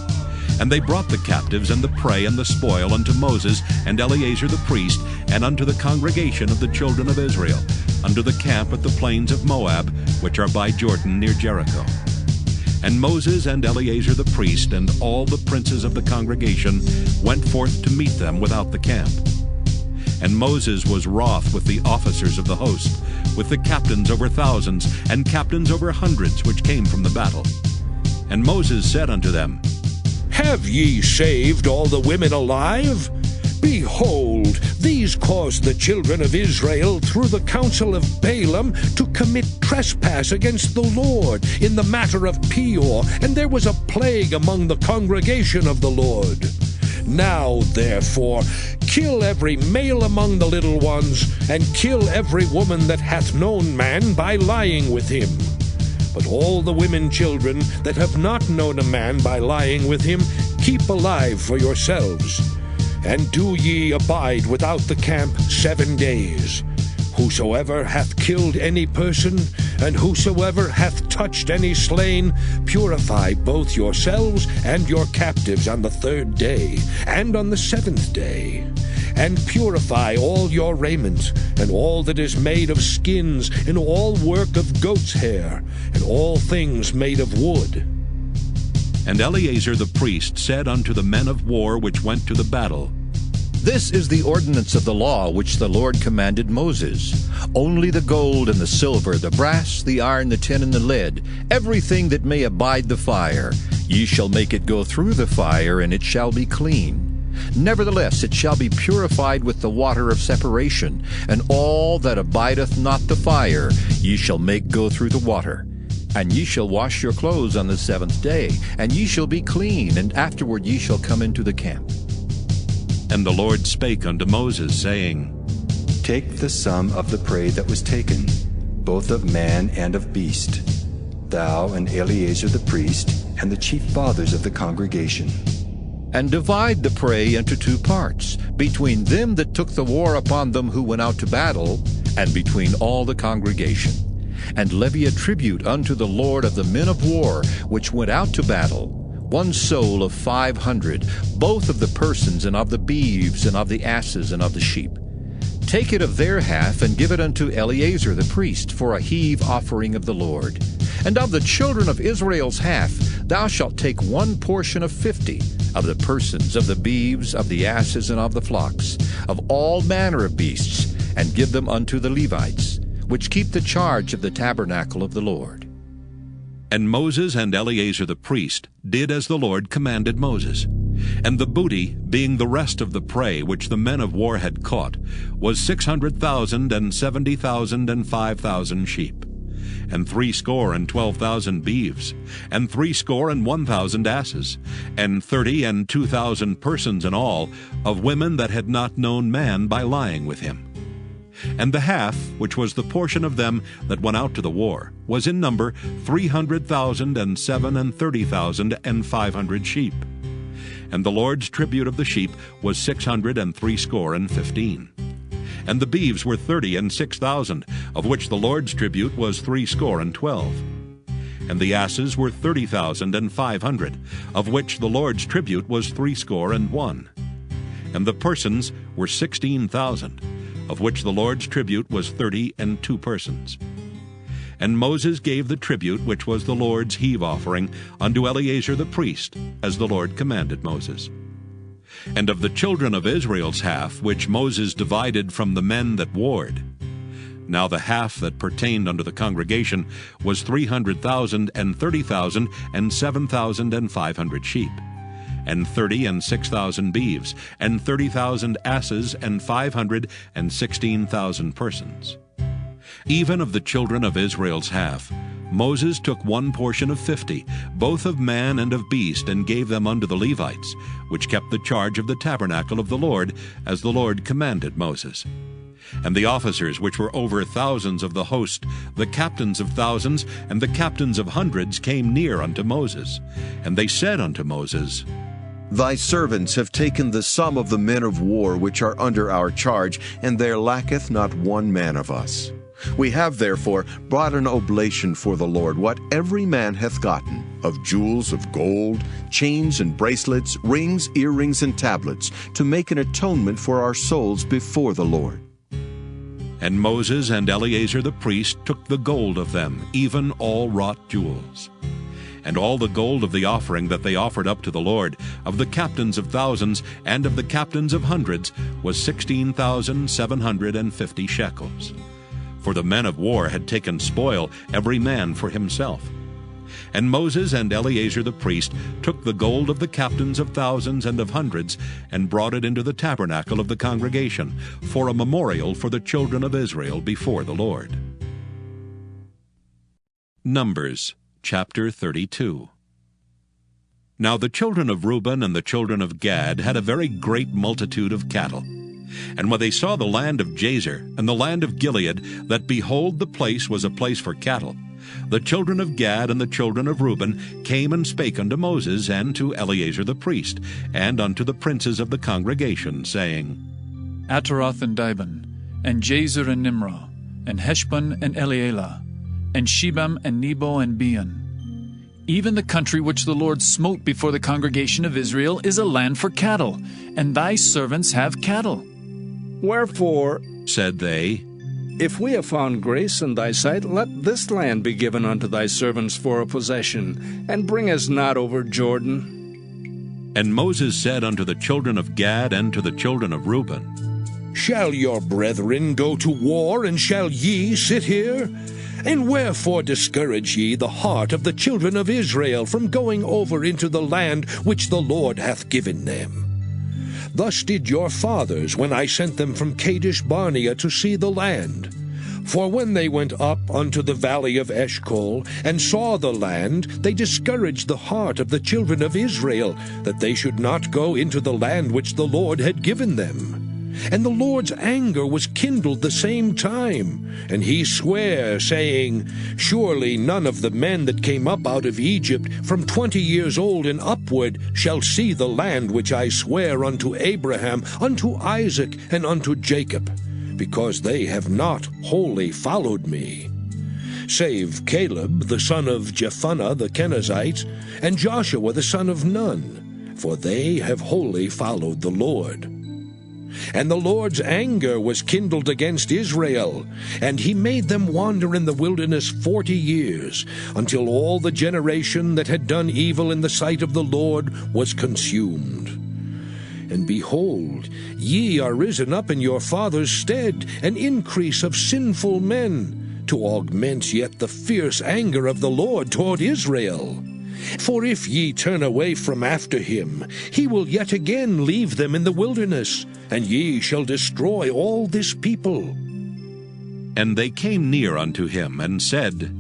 And they brought the captives and the prey and the spoil unto Moses and Eleazar the priest, and unto the congregation of the children of Israel, unto the camp at the plains of Moab, which are by Jordan near Jericho. And Moses and Eleazar the priest and all the princes of the congregation went forth to meet them without the camp. And Moses was wroth with the officers of the host, with the captains over thousands, and captains over hundreds, which came from the battle. And Moses said unto them, Have ye saved all the women alive? Behold, these caused the children of Israel through the counsel of Balaam to commit trespass against the Lord in the matter of Peor, and there was a plague among the congregation of the Lord. Now, therefore, kill every male among the little ones, and kill every woman that hath known man by lying with him. But all the women children that have not known a man by lying with him, keep alive for yourselves. And do ye abide without the camp 7 days. Whosoever hath killed any person, and whosoever hath touched any slain, purify both yourselves and your captives on the 3rd day, and on the 7th day. And purify all your raiment, and all that is made of skins, and all work of goat's hair, and all things made of wood. And Eleazar the priest said unto the men of war which went to the battle, This is the ordinance of the law which the Lord commanded Moses. Only the gold and the silver, the brass, the iron, the tin, and the lead, everything that may abide the fire, ye shall make it go through the fire, and it shall be clean. Nevertheless it shall be purified with the water of separation, and all that abideth not the fire ye shall make go through the water. And ye shall wash your clothes on the 7th day, and ye shall be clean, and afterward ye shall come into the camp. And the Lord spake unto Moses, saying, Take the sum of the prey that was taken, both of man and of beast, thou and Eleazar the priest, and the chief fathers of the congregation. And divide the prey into 2 parts, between them that took the war upon them who went out to battle, and between all the congregation. And levy a tribute unto the Lord of the men of war which went out to battle, 1 soul of 500, both of the persons, and of the beeves, and of the asses, and of the sheep. Take it of their half, and give it unto Eleazar the priest, for a heave offering of the Lord. And of the children of Israel's half, thou shalt take 1 portion of 50, of the persons, of the beeves, of the asses, and of the flocks, of all manner of beasts, and give them unto the Levites, which keep the charge of the tabernacle of the Lord. And Moses and Eleazar the priest did as the Lord commanded Moses. And the booty, being the rest of the prey which the men of war had caught, was 600,000 and 70,000 and 5,000 sheep, and 62,000 beeves, and 61,000 asses, and 30 and 2,000 persons in all, of women that had not known man by lying with him. And the half, which was the portion of them that went out to the war, was in number 300,000 and 37,000 and 500 sheep. And the Lord's tribute of the sheep was 615. And the beeves were 30 and 6,000, of which the Lord's tribute was 12. And the asses were 30,500, of which the Lord's tribute was 61. And the persons were 16,000, of which the Lord's tribute was 32 persons. And Moses gave the tribute which was the Lord's heave offering unto Eleazar the priest, as the Lord commanded Moses. And of the children of Israel's half, which Moses divided from the men that warred, now the half that pertained unto the congregation was 300,000 and 30,000 and 7,500 sheep, and 30 and 6,000 beeves, and 30,000 asses, and 516,000 persons. Even of the children of Israel's half, Moses took one portion of 50, both of man and of beast, and gave them unto the Levites, which kept the charge of the tabernacle of the Lord, as the Lord commanded Moses. And the officers which were over thousands of the host, the captains of thousands, and the captains of hundreds came near unto Moses. And they said unto Moses, Thy servants have taken the sum of the men of war which are under our charge, and there lacketh not one man of us. We have therefore brought an oblation for the Lord, what every man hath gotten, of jewels of gold, chains and bracelets, rings, earrings, and tablets, to make an atonement for our souls before the Lord. And Moses and Eleazar the priest took the gold of them, even all wrought jewels. And all the gold of the offering that they offered up to the Lord, of the captains of thousands and of the captains of hundreds, was 16,750 shekels. For the men of war had taken spoil, every man for himself. And Moses and Eleazar the priest took the gold of the captains of thousands and of hundreds, and brought it into the tabernacle of the congregation, for a memorial for the children of Israel before the Lord. Numbers chapter 32. Now the children of Reuben and the children of Gad had a very great multitude of cattle. And when they saw the land of Jazer and the land of Gilead, that behold, the place was a place for cattle, the children of Gad and the children of Reuben came and spake unto Moses and to Eleazar the priest, and unto the princes of the congregation, saying, Ataroth and Dibon, and Jazer and Nimrah, and Heshbon and Elealeh, and Shebam and Nebo and Beon. Even the country which the Lord smote before the congregation of Israel is a land for cattle, and thy servants have cattle. Wherefore, said they, if we have found grace in thy sight, let this land be given unto thy servants for a possession, and bring us not over Jordan. And Moses said unto the children of Gad and to the children of Reuben, Shall your brethren go to war, and shall ye sit here? And wherefore discourage ye the heart of the children of Israel from going over into the land which the Lord hath given them? Thus did your fathers when I sent them from Kadesh Barnea to see the land. For when they went up unto the valley of Eshcol, and saw the land, they discouraged the heart of the children of Israel, that they should not go into the land which the Lord had given them. And the Lord's anger was kindled the same time, and he sware, saying, Surely none of the men that came up out of Egypt from 20 years old and upward shall see the land which I swear unto Abraham, unto Isaac, and unto Jacob, because they have not wholly followed me. Save Caleb the son of Jephunneh the Kenizzite, and Joshua the son of Nun, for they have wholly followed the Lord. And the Lord's anger was kindled against Israel, and he made them wander in the wilderness 40 years, until all the generation that had done evil in the sight of the Lord was consumed. And behold, ye are risen up in your father's stead, an increase of sinful men, to augment yet the fierce anger of the Lord toward Israel. For if ye turn away from after him, he will yet again leave them in the wilderness, and ye shall destroy all this people. And they came near unto him, and said,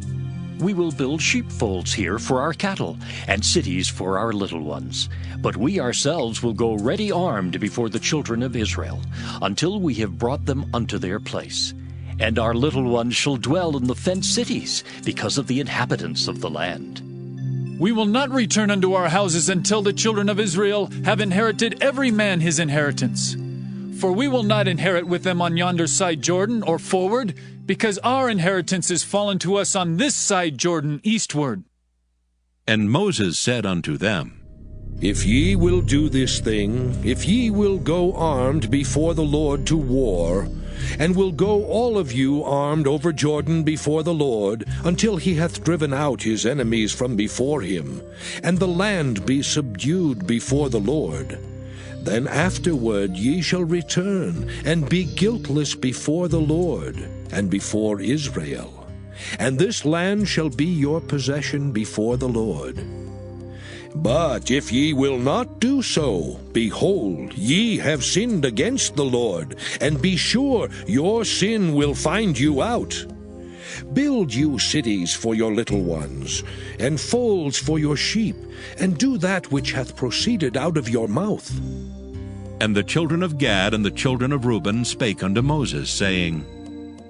We will build sheepfolds here for our cattle, and cities for our little ones. But we ourselves will go ready armed before the children of Israel, until we have brought them unto their place. And our little ones shall dwell in the fenced cities, because of the inhabitants of the land. We will not return unto our houses until the children of Israel have inherited every man his inheritance. For we will not inherit with them on yonder side Jordan, or forward, because our inheritance is fallen to us on this side Jordan eastward. And Moses said unto them, If ye will do this thing, if ye will go armed before the Lord to war, and will go all of you armed over Jordan before the Lord, until he hath driven out his enemies from before him, and the land be subdued before the Lord, then afterward ye shall return, and be guiltless before the Lord, and before Israel. And this land shall be your possession before the Lord. But if ye will not do so, behold, ye have sinned against the Lord, and be sure your sin will find you out. Build you cities for your little ones, and folds for your sheep, and do that which hath proceeded out of your mouth. And the children of Gad and the children of Reuben spake unto Moses, saying,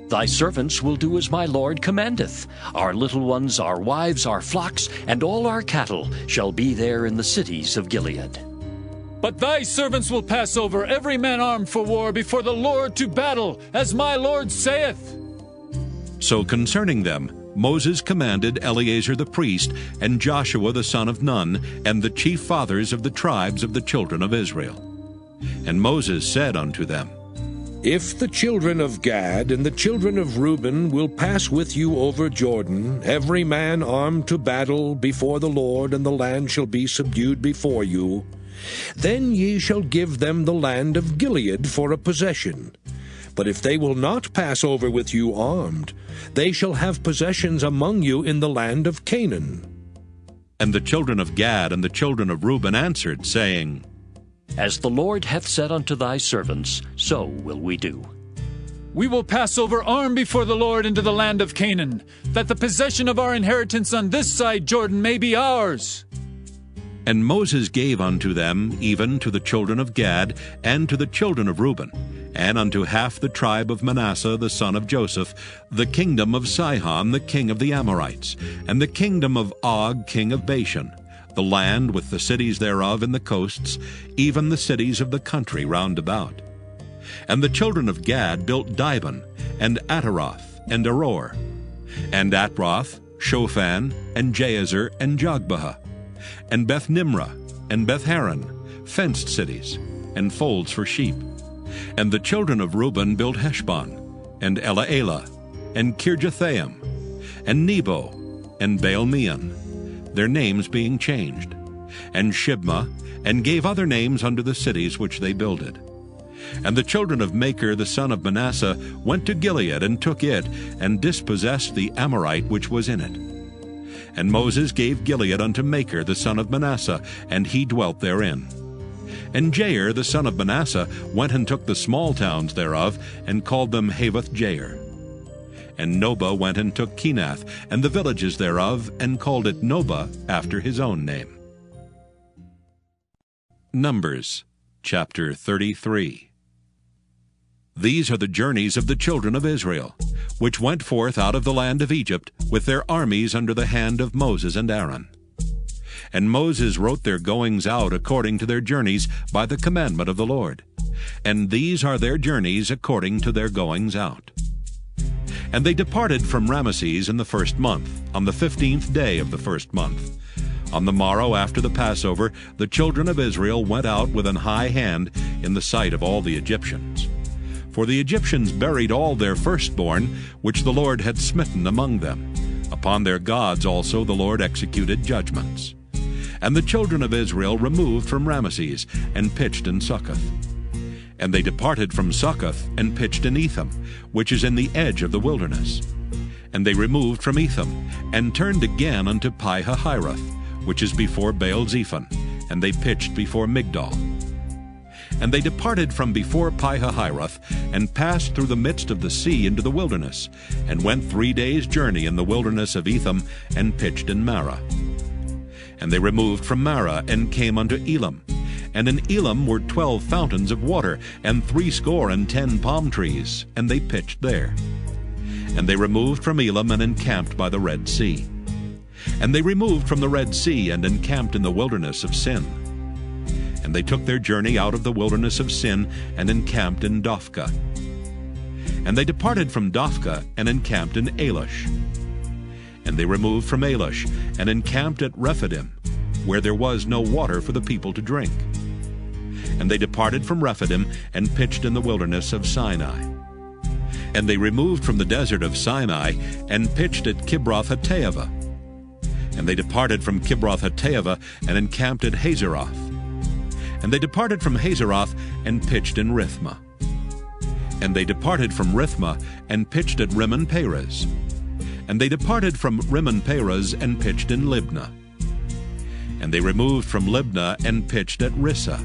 Thy servants will do as my Lord commandeth. Our little ones, our wives, our flocks, and all our cattle shall be there in the cities of Gilead. But thy servants will pass over, every man armed for war, before the Lord to battle, as my Lord saith. So concerning them, Moses commanded Eleazar the priest, and Joshua the son of Nun, and the chief fathers of the tribes of the children of Israel. And Moses said unto them, If the children of Gad and the children of Reuben will pass with you over Jordan, every man armed to battle before the Lord, and the land shall be subdued before you, then ye shall give them the land of Gilead for a possession. But if they will not pass over with you armed, they shall have possessions among you in the land of Canaan. And the children of Gad and the children of Reuben answered, saying, As the Lord hath said unto thy servants, so will we do. We will pass over armed before the Lord into the land of Canaan, that the possession of our inheritance on this side Jordan may be ours. And Moses gave unto them, even to the children of Gad, and to the children of Reuben, and unto half the tribe of Manasseh the son of Joseph, the kingdom of Sihon the king of the Amorites, and the kingdom of Og king of Bashan, the land with the cities thereof in the coasts, even the cities of the country round about. And the children of Gad built Dibon, and Ataroth, and Aror, and Atroth, Shophan, and Jazer, and Jogbehah, and Beth Nimrah, and Beth Haran, fenced cities, and folds for sheep. And the children of Reuben built Heshbon, and Elealeh, and Kirjathaim, and Nebo, and Baal-meon, their names being changed, and Shibmah, and gave other names unto the cities which they builded. And the children of Machir the son of Manasseh went to Gilead, and took it, and dispossessed the Amorite which was in it. And Moses gave Gilead unto Machir the son of Manasseh, and he dwelt therein. And Jair the son of Manasseh went and took the small towns thereof, and called them Havoth-Jair. And Nobah went and took Kenath, and the villages thereof, and called it Nobah after his own name. Numbers chapter 33. These are the journeys of the children of Israel, which went forth out of the land of Egypt, with their armies under the hand of Moses and Aaron. And Moses wrote their goings out according to their journeys by the commandment of the Lord. And these are their journeys according to their goings out. And they departed from Ramesses in the first month, on the 15th day of the first month. On the morrow after the Passover, the children of Israel went out with an high hand in the sight of all the Egyptians. For the Egyptians buried all their firstborn, which the Lord had smitten among them. Upon their gods also the Lord executed judgments. And the children of Israel removed from Ramesses, and pitched in Succoth. And they departed from Succoth, and pitched in Etham, which is in the edge of the wilderness. And they removed from Etham, and turned again unto Pi-hahiroth, which is before Baal-zephon, and they pitched before Migdol. And they departed from before Pi-hahiroth, and passed through the midst of the sea into the wilderness, and went 3 days' journey in the wilderness of Etham, and pitched in Marah. And they removed from Marah, and came unto Elam. And in Elam were 12 fountains of water, and 70 palm trees, and they pitched there. And they removed from Elam, and encamped by the Red Sea. And they removed from the Red Sea, and encamped in the wilderness of Sin. And they took their journey out of the wilderness of Sin, and encamped in Dophkah. And they departed from Dophkah, and encamped in Alush. And they removed from Alush, and encamped at Rephidim, where there was no water for the people to drink. And they departed from Rephidim, and pitched in the wilderness of Sinai. And they removed from the desert of Sinai, and pitched at Kibroth-hattaavah. And they departed from Kibroth-hattaavah, and encamped at Hazeroth. And they departed from Hazeroth, and pitched in Rithmah. And they departed from Rithmah, and pitched at Rimmon-Perez. And they departed from Rimmon-Perez, and pitched in Libnah. And they removed from Libnah, and pitched at Rissah.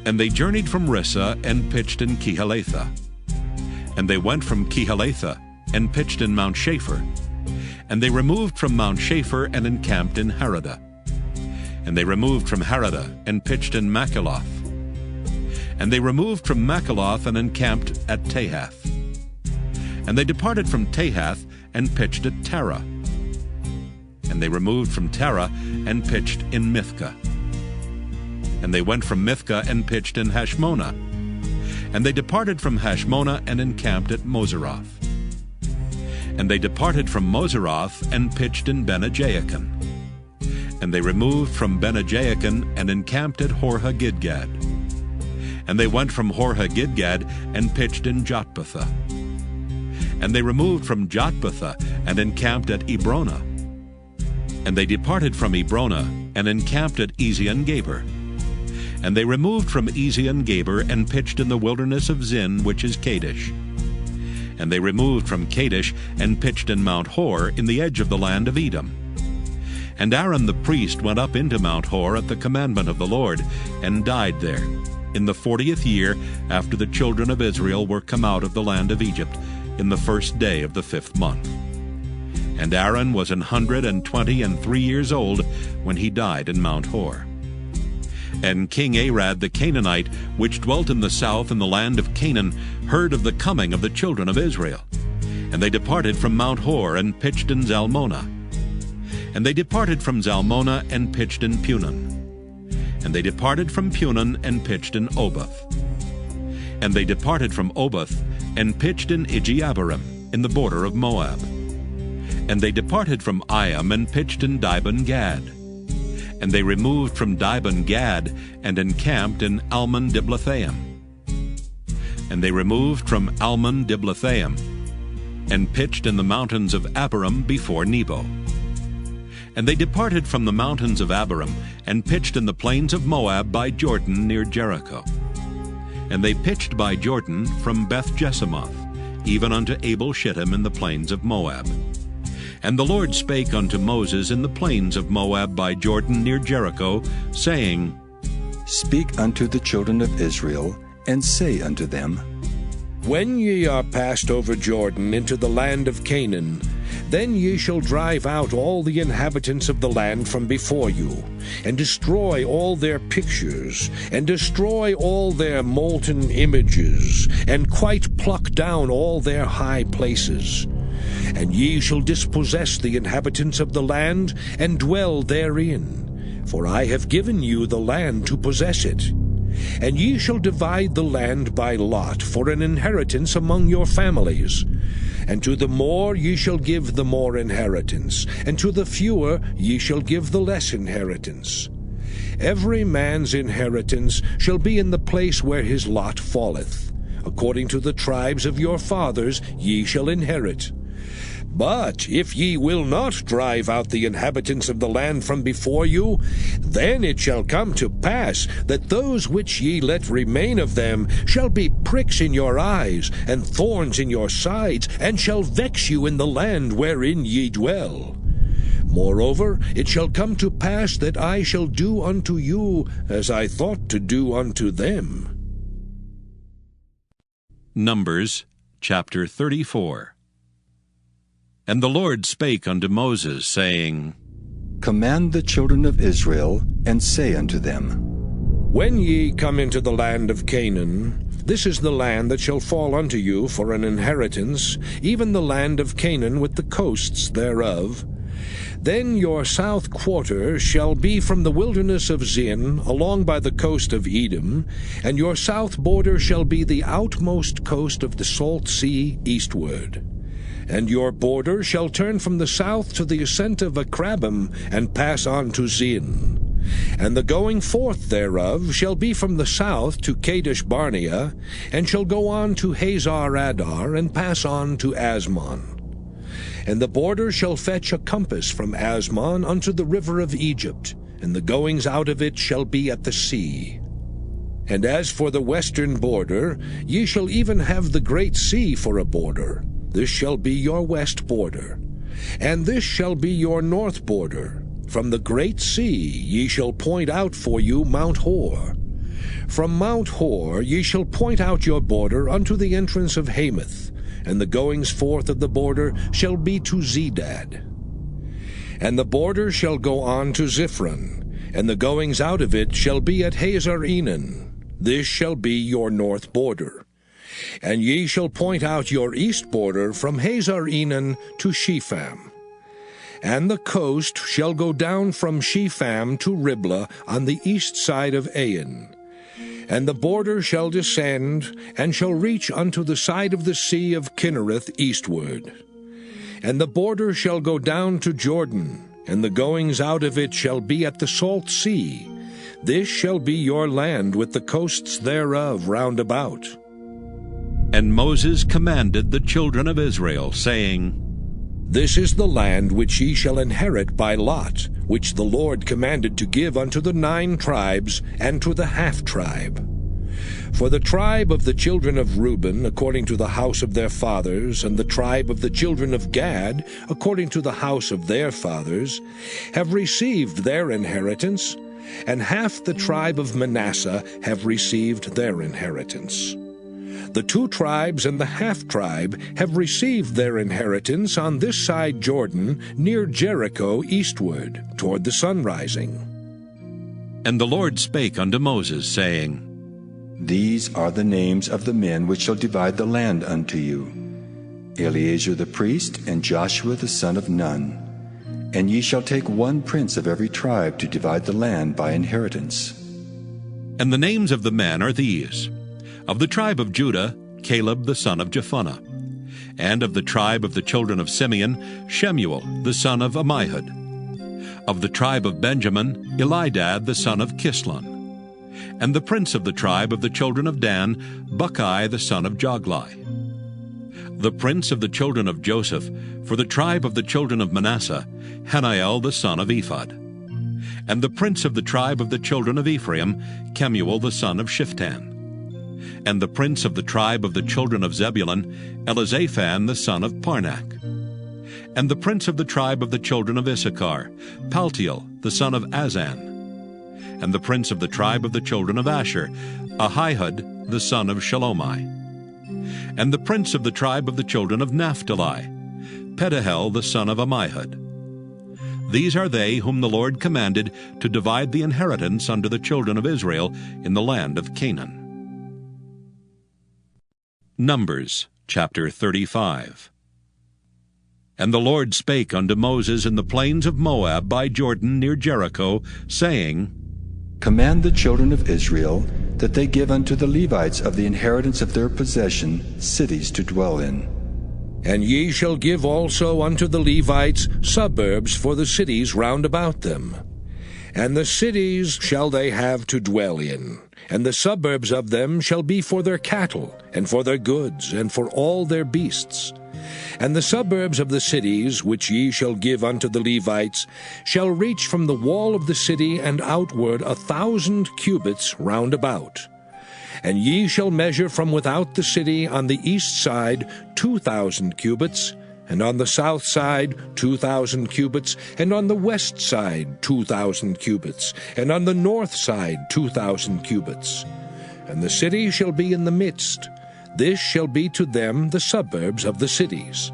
And they journeyed from Rissah, and pitched in Kehelathah. And they went from Kehelathah, and pitched in Mount Shapher. And they removed from Mount Shapher, and encamped in Haradah. And they removed from Haradah, and pitched in Makheloth. And they removed from Makheloth, and encamped at Tahath. And they departed from Tahath, and pitched at Tarah. And they removed from Tarah, and pitched in Mithkah. And they went from Mithkah, and pitched in Hashmonah. And they departed from Hashmonah, and encamped at Moseroth. And they departed from Moseroth, and pitched in Bene-Jaakan. And they removed from Bene-Jaakan, and encamped at Hor-Haggidgad. And they went from Hor-Haggidgad, and pitched in Jotbathah. And they removed from Jotbathah, and encamped at Ebrona. And they departed from Ebrona, and encamped at Ezion-Geber. And they removed from Ezion-Geber, and pitched in the wilderness of Zin, which is Kadesh. And they removed from Kadesh, and pitched in Mount Hor, in the edge of the land of Edom. And Aaron the priest went up into Mount Hor at the commandment of the Lord, and died there, in the 40th year after the children of Israel were come out of the land of Egypt, in the 1st day of the 5th month. And Aaron was 123 years old when he died in Mount Hor. And King Arad the Canaanite, which dwelt in the south in the land of Canaan, heard of the coming of the children of Israel. And they departed from Mount Hor, and pitched in Zalmonah. And they departed from Zalmonah, and pitched in Punon. And they departed from Punon, and pitched in Oboth. And they departed from Oboth, and pitched in Ijeabarim, in the border of Moab. And they departed from Iam, and pitched in Dibon-Gad. And they removed from Dibon-Gad, and encamped in Almon-Diblathaim. And they removed from Almon-Diblathaim, and pitched in the mountains of Abarim before Nebo. And they departed from the mountains of Abarim, and pitched in the plains of Moab by Jordan near Jericho. And they pitched by Jordan from Beth-Jesimoth, even unto Abel-Shittim in the plains of Moab. And the Lord spake unto Moses in the plains of Moab by Jordan near Jericho, saying, Speak unto the children of Israel, and say unto them, When ye are passed over Jordan into the land of Canaan, then ye shall drive out all the inhabitants of the land from before you, and destroy all their pictures, and destroy all their molten images, and quite pluck down all their high places. And ye shall dispossess the inhabitants of the land, and dwell therein, for I have given you the land to possess it. And ye shall divide the land by lot for an inheritance among your families. And to the more ye shall give the more inheritance, and to the fewer ye shall give the less inheritance. Every man's inheritance shall be in the place where his lot falleth. According to the tribes of your fathers ye shall inherit. But if ye will not drive out the inhabitants of the land from before you, then it shall come to pass that those which ye let remain of them shall be pricks in your eyes, and thorns in your sides, and shall vex you in the land wherein ye dwell. Moreover, it shall come to pass that I shall do unto you as I thought to do unto them. Numbers chapter 34. And the Lord spake unto Moses, saying, Command the children of Israel, and say unto them, When ye come into the land of Canaan, this is the land that shall fall unto you for an inheritance, even the land of Canaan with the coasts thereof. Then your south quarter shall be from the wilderness of Zin, along by the coast of Edom, and your south border shall be the outmost coast of the salt sea eastward. And your border shall turn from the south to the ascent of Akrabim, and pass on to Zin. And the going forth thereof shall be from the south to Kadesh Barnea, and shall go on to Hazar Adar, and pass on to Asmon. And the border shall fetch a compass from Asmon unto the river of Egypt, and the goings out of it shall be at the sea. And as for the western border, ye shall even have the great sea for a border. This shall be your west border. And this shall be your north border. From the great sea ye shall point out for you Mount Hor. From Mount Hor ye shall point out your border unto the entrance of Hamath, and the goings forth of the border shall be to Zedad. And the border shall go on to Ziphron, and the goings out of it shall be at Hazar Enan. This shall be your north border. And ye shall point out your east border from Hazar Enan to Shepham. And the coast shall go down from Shepham to Riblah on the east side of Ain. And the border shall descend, and shall reach unto the side of the sea of Kinnereth eastward. And the border shall go down to Jordan, and the goings out of it shall be at the salt sea. This shall be your land with the coasts thereof round about. And Moses commanded the children of Israel, saying, This is the land which ye shall inherit by lot, which the Lord commanded to give unto the 9 tribes, and to the half-tribe. For the tribe of the children of Reuben, according to the house of their fathers, and the tribe of the children of Gad, according to the house of their fathers, have received their inheritance, and half the tribe of Manasseh have received their inheritance. The 2 tribes and the half-tribe have received their inheritance on this side Jordan, near Jericho eastward, toward the sunrising. And the Lord spake unto Moses, saying, These are the names of the men which shall divide the land unto you, Eleazar the priest, and Joshua the son of Nun. And ye shall take 1 prince of every tribe to divide the land by inheritance. And the names of the men are these: of the tribe of Judah, Caleb the son of Jephunneh; and of the tribe of the children of Simeon, Shemuel the son of Ammihud; of the tribe of Benjamin, Elidad the son of Kislon; and the prince of the tribe of the children of Dan, Buckai the son of Joglai; the prince of the children of Joseph, for the tribe of the children of Manasseh, Hananiel the son of Ephod; and the prince of the tribe of the children of Ephraim, Kemuel the son of Shiftan; and the prince of the tribe of the children of Zebulun, Elizaphan the son of Parnak; and the prince of the tribe of the children of Issachar, Paltiel the son of Azan; and the prince of the tribe of the children of Asher, Ahihud the son of Shalomai; and the prince of the tribe of the children of Naphtali, Pedahel the son of Ammihud. These are they whom the Lord commanded to divide the inheritance unto the children of Israel in the land of Canaan. Numbers chapter 35. And the Lord spake unto Moses in the plains of Moab by Jordan near Jericho, saying, Command the children of Israel that they give unto the Levites of the inheritance of their possession cities to dwell in. And ye shall give also unto the Levites suburbs for the cities round about them. And the cities shall they have to dwell in, and the suburbs of them shall be for their cattle, and for their goods, and for all their beasts. And the suburbs of the cities, which ye shall give unto the Levites, shall reach from the wall of the city and outward 1,000 cubits round about. And ye shall measure from without the city on the east side 2,000 cubits, and on the south side 2,000 cubits, and on the west side 2,000 cubits, and on the north side 2,000 cubits. And the city shall be in the midst. This shall be to them the suburbs of the cities.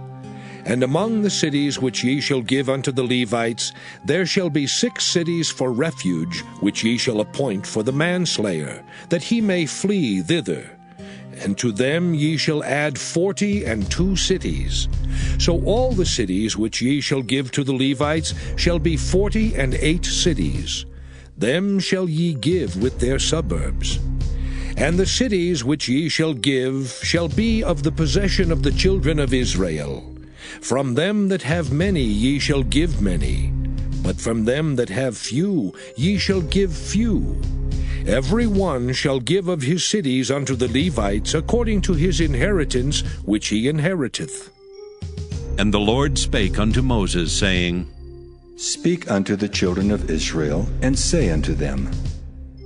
And among the cities which ye shall give unto the Levites, there shall be 6 cities for refuge, which ye shall appoint for the manslayer, that he may flee thither. And to them ye shall add 42 cities. So all the cities which ye shall give to the Levites shall be 48 cities. Them shall ye give with their suburbs. And the cities which ye shall give shall be of the possession of the children of Israel. From them that have many ye shall give many, but from them that have few ye shall give few. Every one shall give of his cities unto the Levites according to his inheritance which he inheriteth. And the Lord spake unto Moses, saying, Speak unto the children of Israel, and say unto them,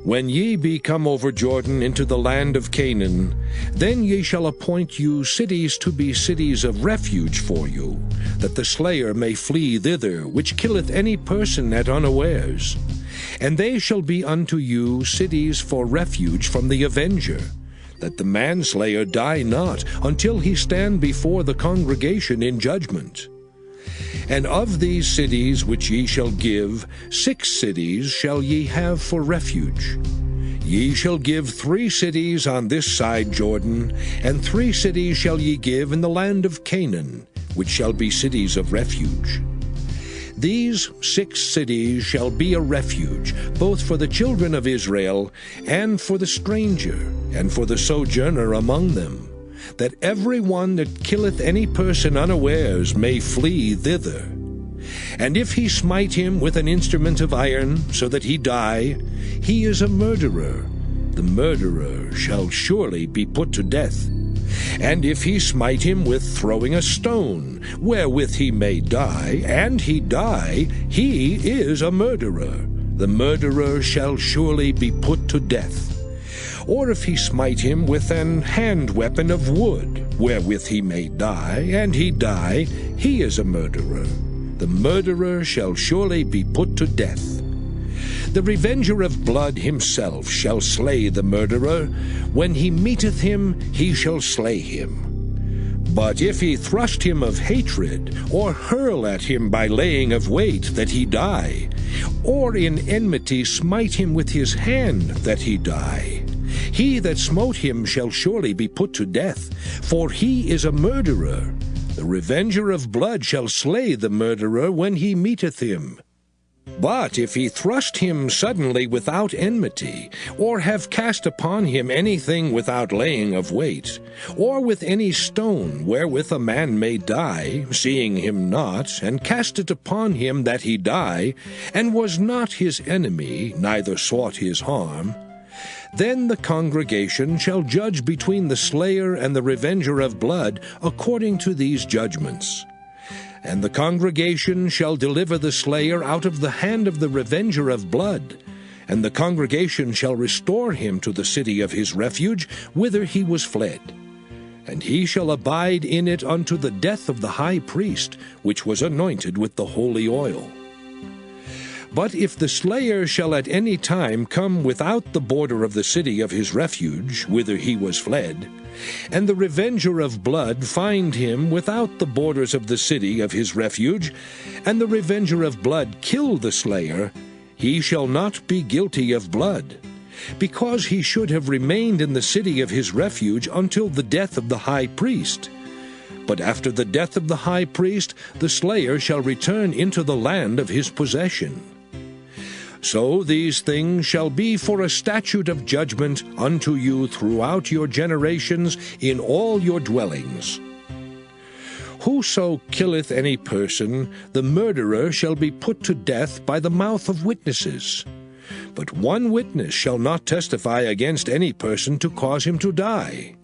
When ye be come over Jordan into the land of Canaan, then ye shall appoint you cities to be cities of refuge for you, that the slayer may flee thither, which killeth any person at unawares. And they shall be unto you cities for refuge from the avenger, that the manslayer die not until he stand before the congregation in judgment. And of these cities which ye shall give, 6 cities shall ye have for refuge. Ye shall give 3 cities on this side Jordan, and 3 cities shall ye give in the land of Canaan, which shall be cities of refuge. These 6 cities shall be a refuge, both for the children of Israel, and for the stranger, and for the sojourner among them, that every one that killeth any person unawares may flee thither. And if he smite him with an instrument of iron, so that he die, he is a murderer. The murderer shall surely be put to death. And if he smite him with throwing a stone, wherewith he may die, and he die, he is a murderer. The murderer shall surely be put to death. Or if he smite him with an hand weapon of wood, wherewith he may die, and he die, he is a murderer. The murderer shall surely be put to death. The revenger of blood himself shall slay the murderer. When he meeteth him, he shall slay him. But if he thrust him of hatred, or hurl at him by laying of weight, that he die, or in enmity smite him with his hand, that he die, he that smote him shall surely be put to death, for he is a murderer. The revenger of blood shall slay the murderer when he meeteth him. But if he thrust him suddenly without enmity, or have cast upon him anything without laying of weight, or with any stone wherewith a man may die, seeing him not, and cast it upon him that he die, and was not his enemy, neither sought his harm, then the congregation shall judge between the slayer and the revenger of blood according to these judgments. And the congregation shall deliver the slayer out of the hand of the revenger of blood, and the congregation shall restore him to the city of his refuge, whither he was fled. And he shall abide in it unto the death of the high priest, which was anointed with the holy oil. But if the slayer shall at any time come without the border of the city of his refuge, whither he was fled, and the revenger of blood find him without the borders of the city of his refuge, and the revenger of blood kill the slayer, he shall not be guilty of blood, because he should have remained in the city of his refuge until the death of the high priest. But after the death of the high priest, the slayer shall return into the land of his possession. So these things shall be for a statute of judgment unto you throughout your generations in all your dwellings. Whoso killeth any person, the murderer shall be put to death by the mouth of witnesses. But one witness shall not testify against any person to cause him to die.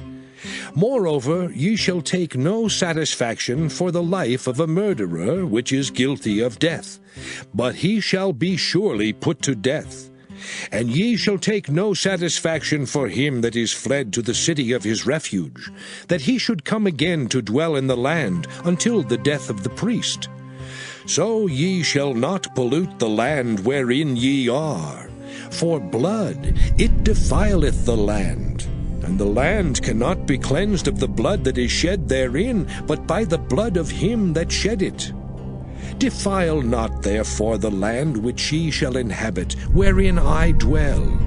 Moreover, ye shall take no satisfaction for the life of a murderer which is guilty of death, but he shall be surely put to death. And ye shall take no satisfaction for him that is fled to the city of his refuge, that he should come again to dwell in the land until the death of the priest. So ye shall not pollute the land wherein ye are, for blood, it defileth the land. And the land cannot be cleansed of the blood that is shed therein, but by the blood of him that shed it. Defile not therefore the land which ye shall inhabit, wherein I dwell.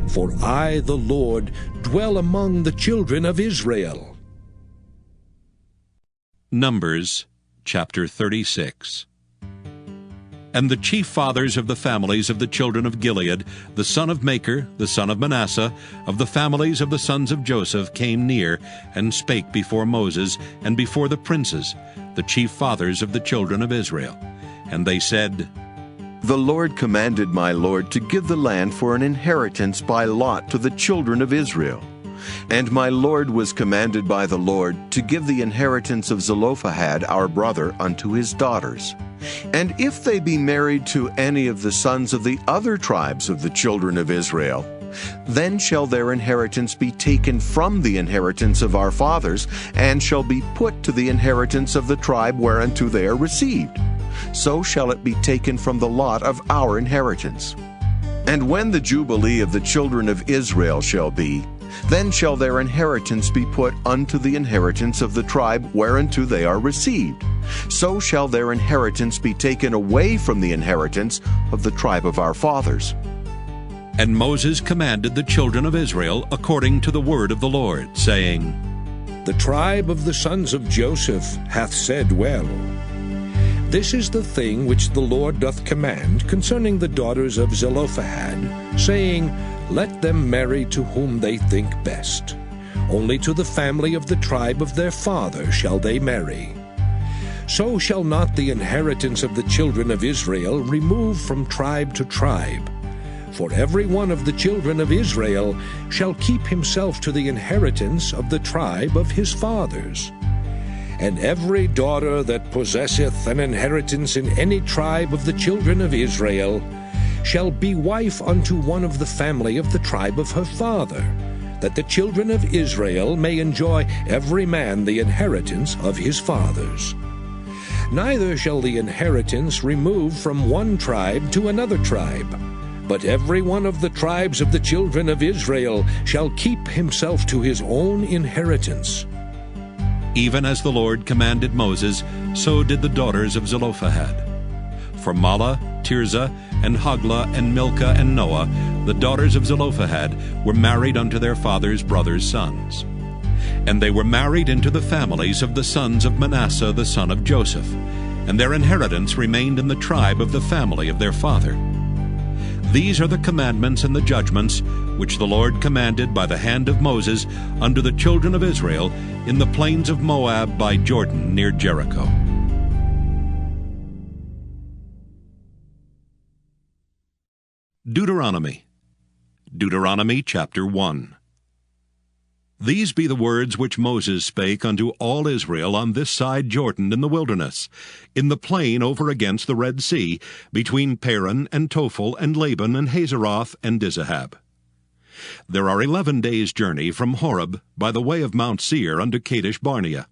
For I, the Lord, dwell among the children of Israel. Numbers chapter 36. And the chief fathers of the families of the children of Gilead, the son of Machir, the son of Manasseh, of the families of the sons of Joseph, came near, and spake before Moses, and before the princes, the chief fathers of the children of Israel. And they said, The Lord commanded my Lord to give the land for an inheritance by lot to the children of Israel. And my Lord was commanded by the Lord to give the inheritance of Zelophehad our brother unto his daughters. And if they be married to any of the sons of the other tribes of the children of Israel, then shall their inheritance be taken from the inheritance of our fathers, and shall be put to the inheritance of the tribe whereunto they are received. So shall it be taken from the lot of our inheritance. And when the Jubilee of the children of Israel shall be, then shall their inheritance be put unto the inheritance of the tribe whereunto they are received. So shall their inheritance be taken away from the inheritance of the tribe of our fathers. And Moses commanded the children of Israel according to the word of the Lord, saying, The tribe of the sons of Joseph hath said well. This is the thing which the Lord doth command concerning the daughters of Zelophehad, saying, Let them marry to whom they think best. Only to the family of the tribe of their father shall they marry. So shall not the inheritance of the children of Israel remove from tribe to tribe. For every one of the children of Israel shall keep himself to the inheritance of the tribe of his fathers. And every daughter that possesseth an inheritance in any tribe of the children of Israel shall be wife unto one of the family of the tribe of her father, that the children of Israel may enjoy every man the inheritance of his fathers. Neither shall the inheritance remove from one tribe to another tribe, but every one of the tribes of the children of Israel shall keep himself to his own inheritance. Even as the Lord commanded Moses, so did the daughters of Zelophehad. For Mahlah, Tirzah, and Hoglah, and Milcah, and Noah, the daughters of Zelophehad, were married unto their father's brothers' sons. And they were married into the families of the sons of Manasseh the son of Joseph, and their inheritance remained in the tribe of the family of their father. These are the commandments and the judgments which the Lord commanded by the hand of Moses unto the children of Israel in the plains of Moab by Jordan near Jericho. Deuteronomy chapter 1. These be the words which Moses spake unto all Israel on this side Jordan in the wilderness, in the plain over against the Red Sea, between Paran and Tophel and Laban and Hazeroth and Dizahab. There are 11 days' journey from Horeb by the way of Mount Seir unto Kadesh Barnea.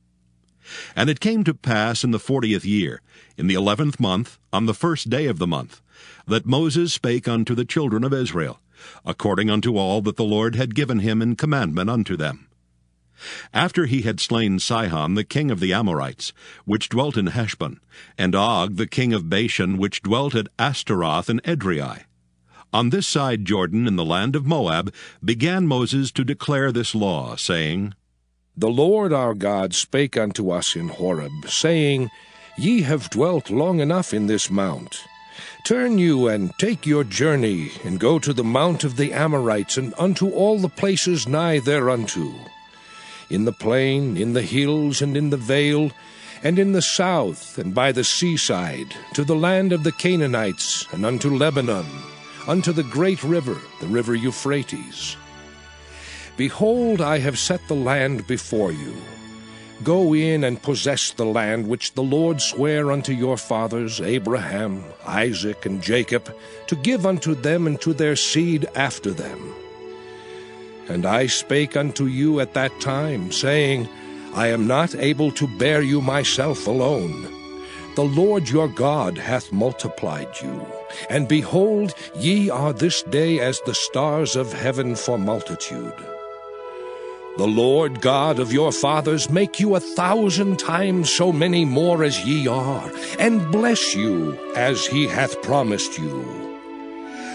And it came to pass in the 40th year, in the 11th month, on the first day of the month, that Moses spake unto the children of Israel, according unto all that the Lord had given him in commandment unto them. After he had slain Sihon the king of the Amorites, which dwelt in Heshbon, and Og the king of Bashan, which dwelt at Ashtaroth and Edrei, on this side Jordan in the land of Moab, began Moses to declare this law, saying, The Lord our God spake unto us in Horeb, saying, Ye have dwelt long enough in this mount. Turn you and take your journey, and go to the mount of the Amorites, and unto all the places nigh thereunto, in the plain, in the hills, and in the vale, and in the south, and by the seaside, to the land of the Canaanites, and unto Lebanon, unto the great river, the river Euphrates. Behold, I have set the land before you. Go in and possess the land which the Lord sware unto your fathers, Abraham, Isaac, and Jacob, to give unto them and to their seed after them. And I spake unto you at that time, saying, I am not able to bear you myself alone. The Lord your God hath multiplied you, and behold, ye are this day as the stars of heaven for multitude. The Lord God of your fathers make you 1,000 times so many more as ye are, and bless you as he hath promised you.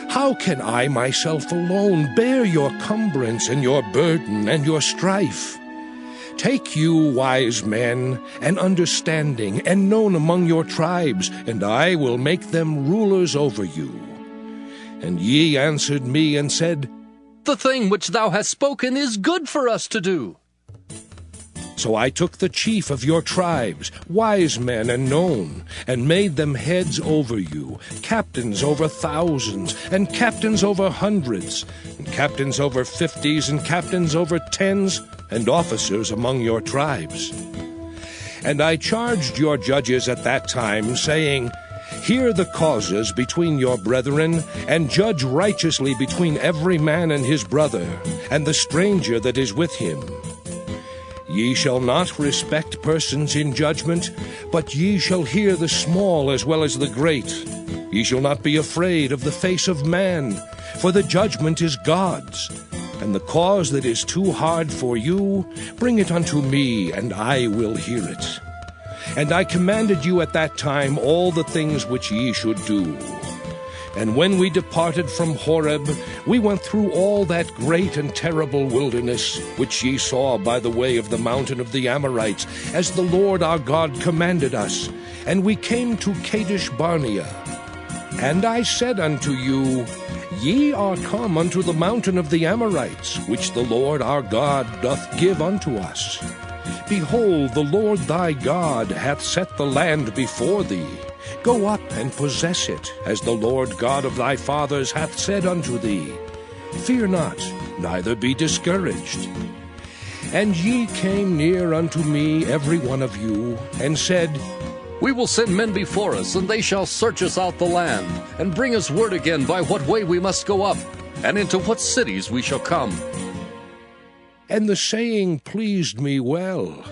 How can I myself alone bear your cumbrance and your burden and your strife? Take you wise men, and understanding, and known among your tribes, and I will make them rulers over you. And ye answered me and said, The thing which thou hast spoken is good for us to do. So I took the chief of your tribes, wise men and known, and made them heads over you, captains over thousands, and captains over hundreds, and captains over 50s, and captains over 10s, and officers among your tribes. And I charged your judges at that time, saying, Hear the causes between your brethren, and judge righteously between every man and his brother, and the stranger that is with him. Ye shall not respect persons in judgment, but ye shall hear the small as well as the great. Ye shall not be afraid of the face of man, for the judgment is God's. And the cause that is too hard for you, bring it unto me, and I will hear it. And I commanded you at that time all the things which ye should do. And when we departed from Horeb, we went through all that great and terrible wilderness, which ye saw by the way of the mountain of the Amorites, as the Lord our God commanded us. And we came to Kadesh Barnea. And I said unto you, Ye are come unto the mountain of the Amorites, which the Lord our God doth give unto us. Behold, the Lord thy God hath set the land before thee. Go up and possess it, as the Lord God of thy fathers hath said unto thee. Fear not, neither be discouraged. And ye came near unto me, every one of you, and said, We will send men before us, and they shall search us out the land, and bring us word again by what way we must go up, and into what cities we shall come. And the saying pleased me well.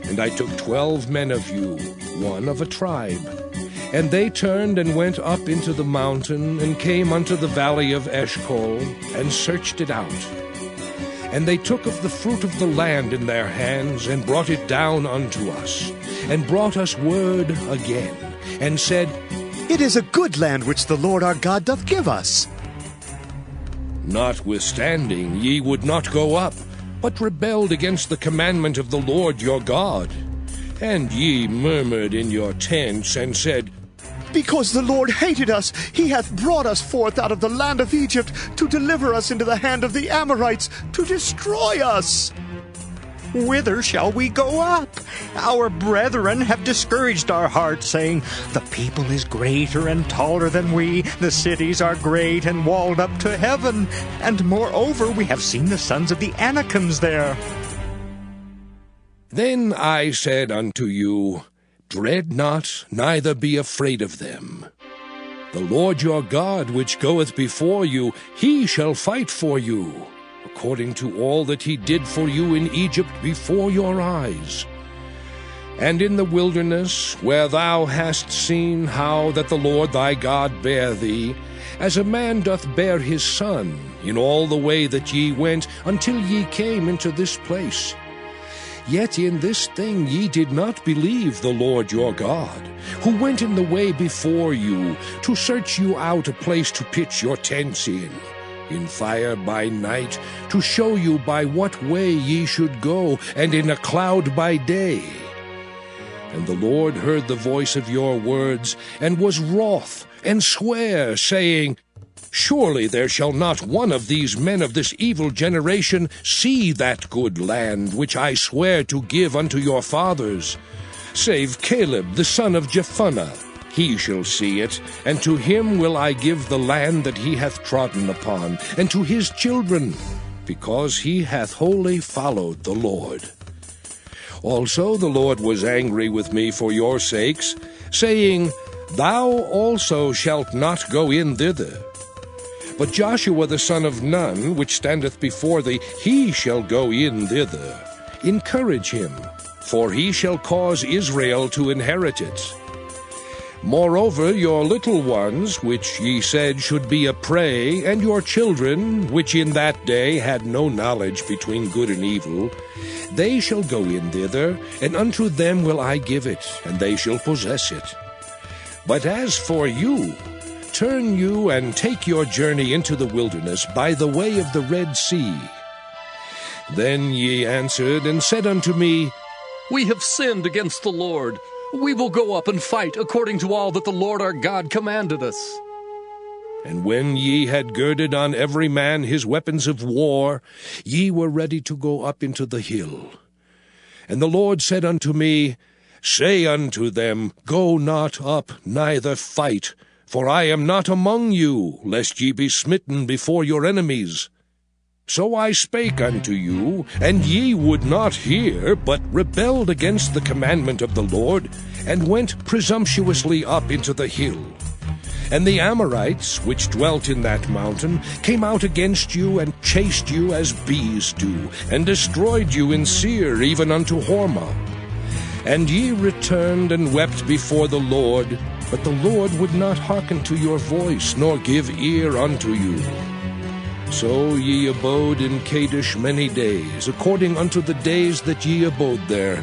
And I took 12 men of you, one of a tribe. And they turned and went up into the mountain, and came unto the valley of Eshcol, and searched it out. And they took of the fruit of the land in their hands, and brought it down unto us, and brought us word again, and said, It is a good land which the Lord our God doth give us. Notwithstanding, ye would not go up, but rebelled against the commandment of the Lord your God. And ye murmured in your tents, and said, Because the Lord hated us, he hath brought us forth out of the land of Egypt, to deliver us into the hand of the Amorites, to destroy us. Whither shall we go up? Our brethren have discouraged our hearts, saying, The people is greater and taller than we, the cities are great and walled up to heaven, and moreover we have seen the sons of the Anakims there. Then I said unto you, Dread not, neither be afraid of them. The Lord your God, which goeth before you, he shall fight for you, according to all that he did for you in Egypt before your eyes. And in the wilderness, where thou hast seen how that the Lord thy God bare thee, as a man doth bear his son, in all the way that ye went, until ye came into this place. Yet in this thing ye did not believe the Lord your God, who went in the way before you, to search you out a place to pitch your tents in fire by night, to show you by what way ye should go, and in a cloud by day. And the Lord heard the voice of your words, and was wroth, and sware, saying, Surely there shall not one of these men of this evil generation see that good land which I swear to give unto your fathers, save Caleb the son of Jephunneh. He shall see it, and to him will I give the land that he hath trodden upon, and to his children, because he hath wholly followed the Lord. Also the Lord was angry with me for your sakes, saying, Thou also shalt not go in thither. But Joshua the son of Nun, which standeth before thee, he shall go in thither. Encourage him, for he shall cause Israel to inherit it. Moreover, your little ones, which ye said should be a prey, and your children, which in that day had no knowledge between good and evil, they shall go in thither, and unto them will I give it, and they shall possess it. But as for you, turn you and take your journey into the wilderness by the way of the Red Sea. Then ye answered and said unto me, We have sinned against the Lord. We will go up and fight according to all that the Lord our God commanded us. And when ye had girded on every man his weapons of war, ye were ready to go up into the hill. And the Lord said unto me, Say unto them, Go not up, neither fight, for I am not among you, lest ye be smitten before your enemies. So I spake unto you, and ye would not hear, but rebelled against the commandment of the Lord, and went presumptuously up into the hill. And the Amorites, which dwelt in that mountain, came out against you, and chased you as bees do, and destroyed you in Seir, even unto Hormah. And ye returned and wept before the Lord, but the Lord would not hearken to your voice, nor give ear unto you. So ye abode in Kadesh many days, according unto the days that ye abode there.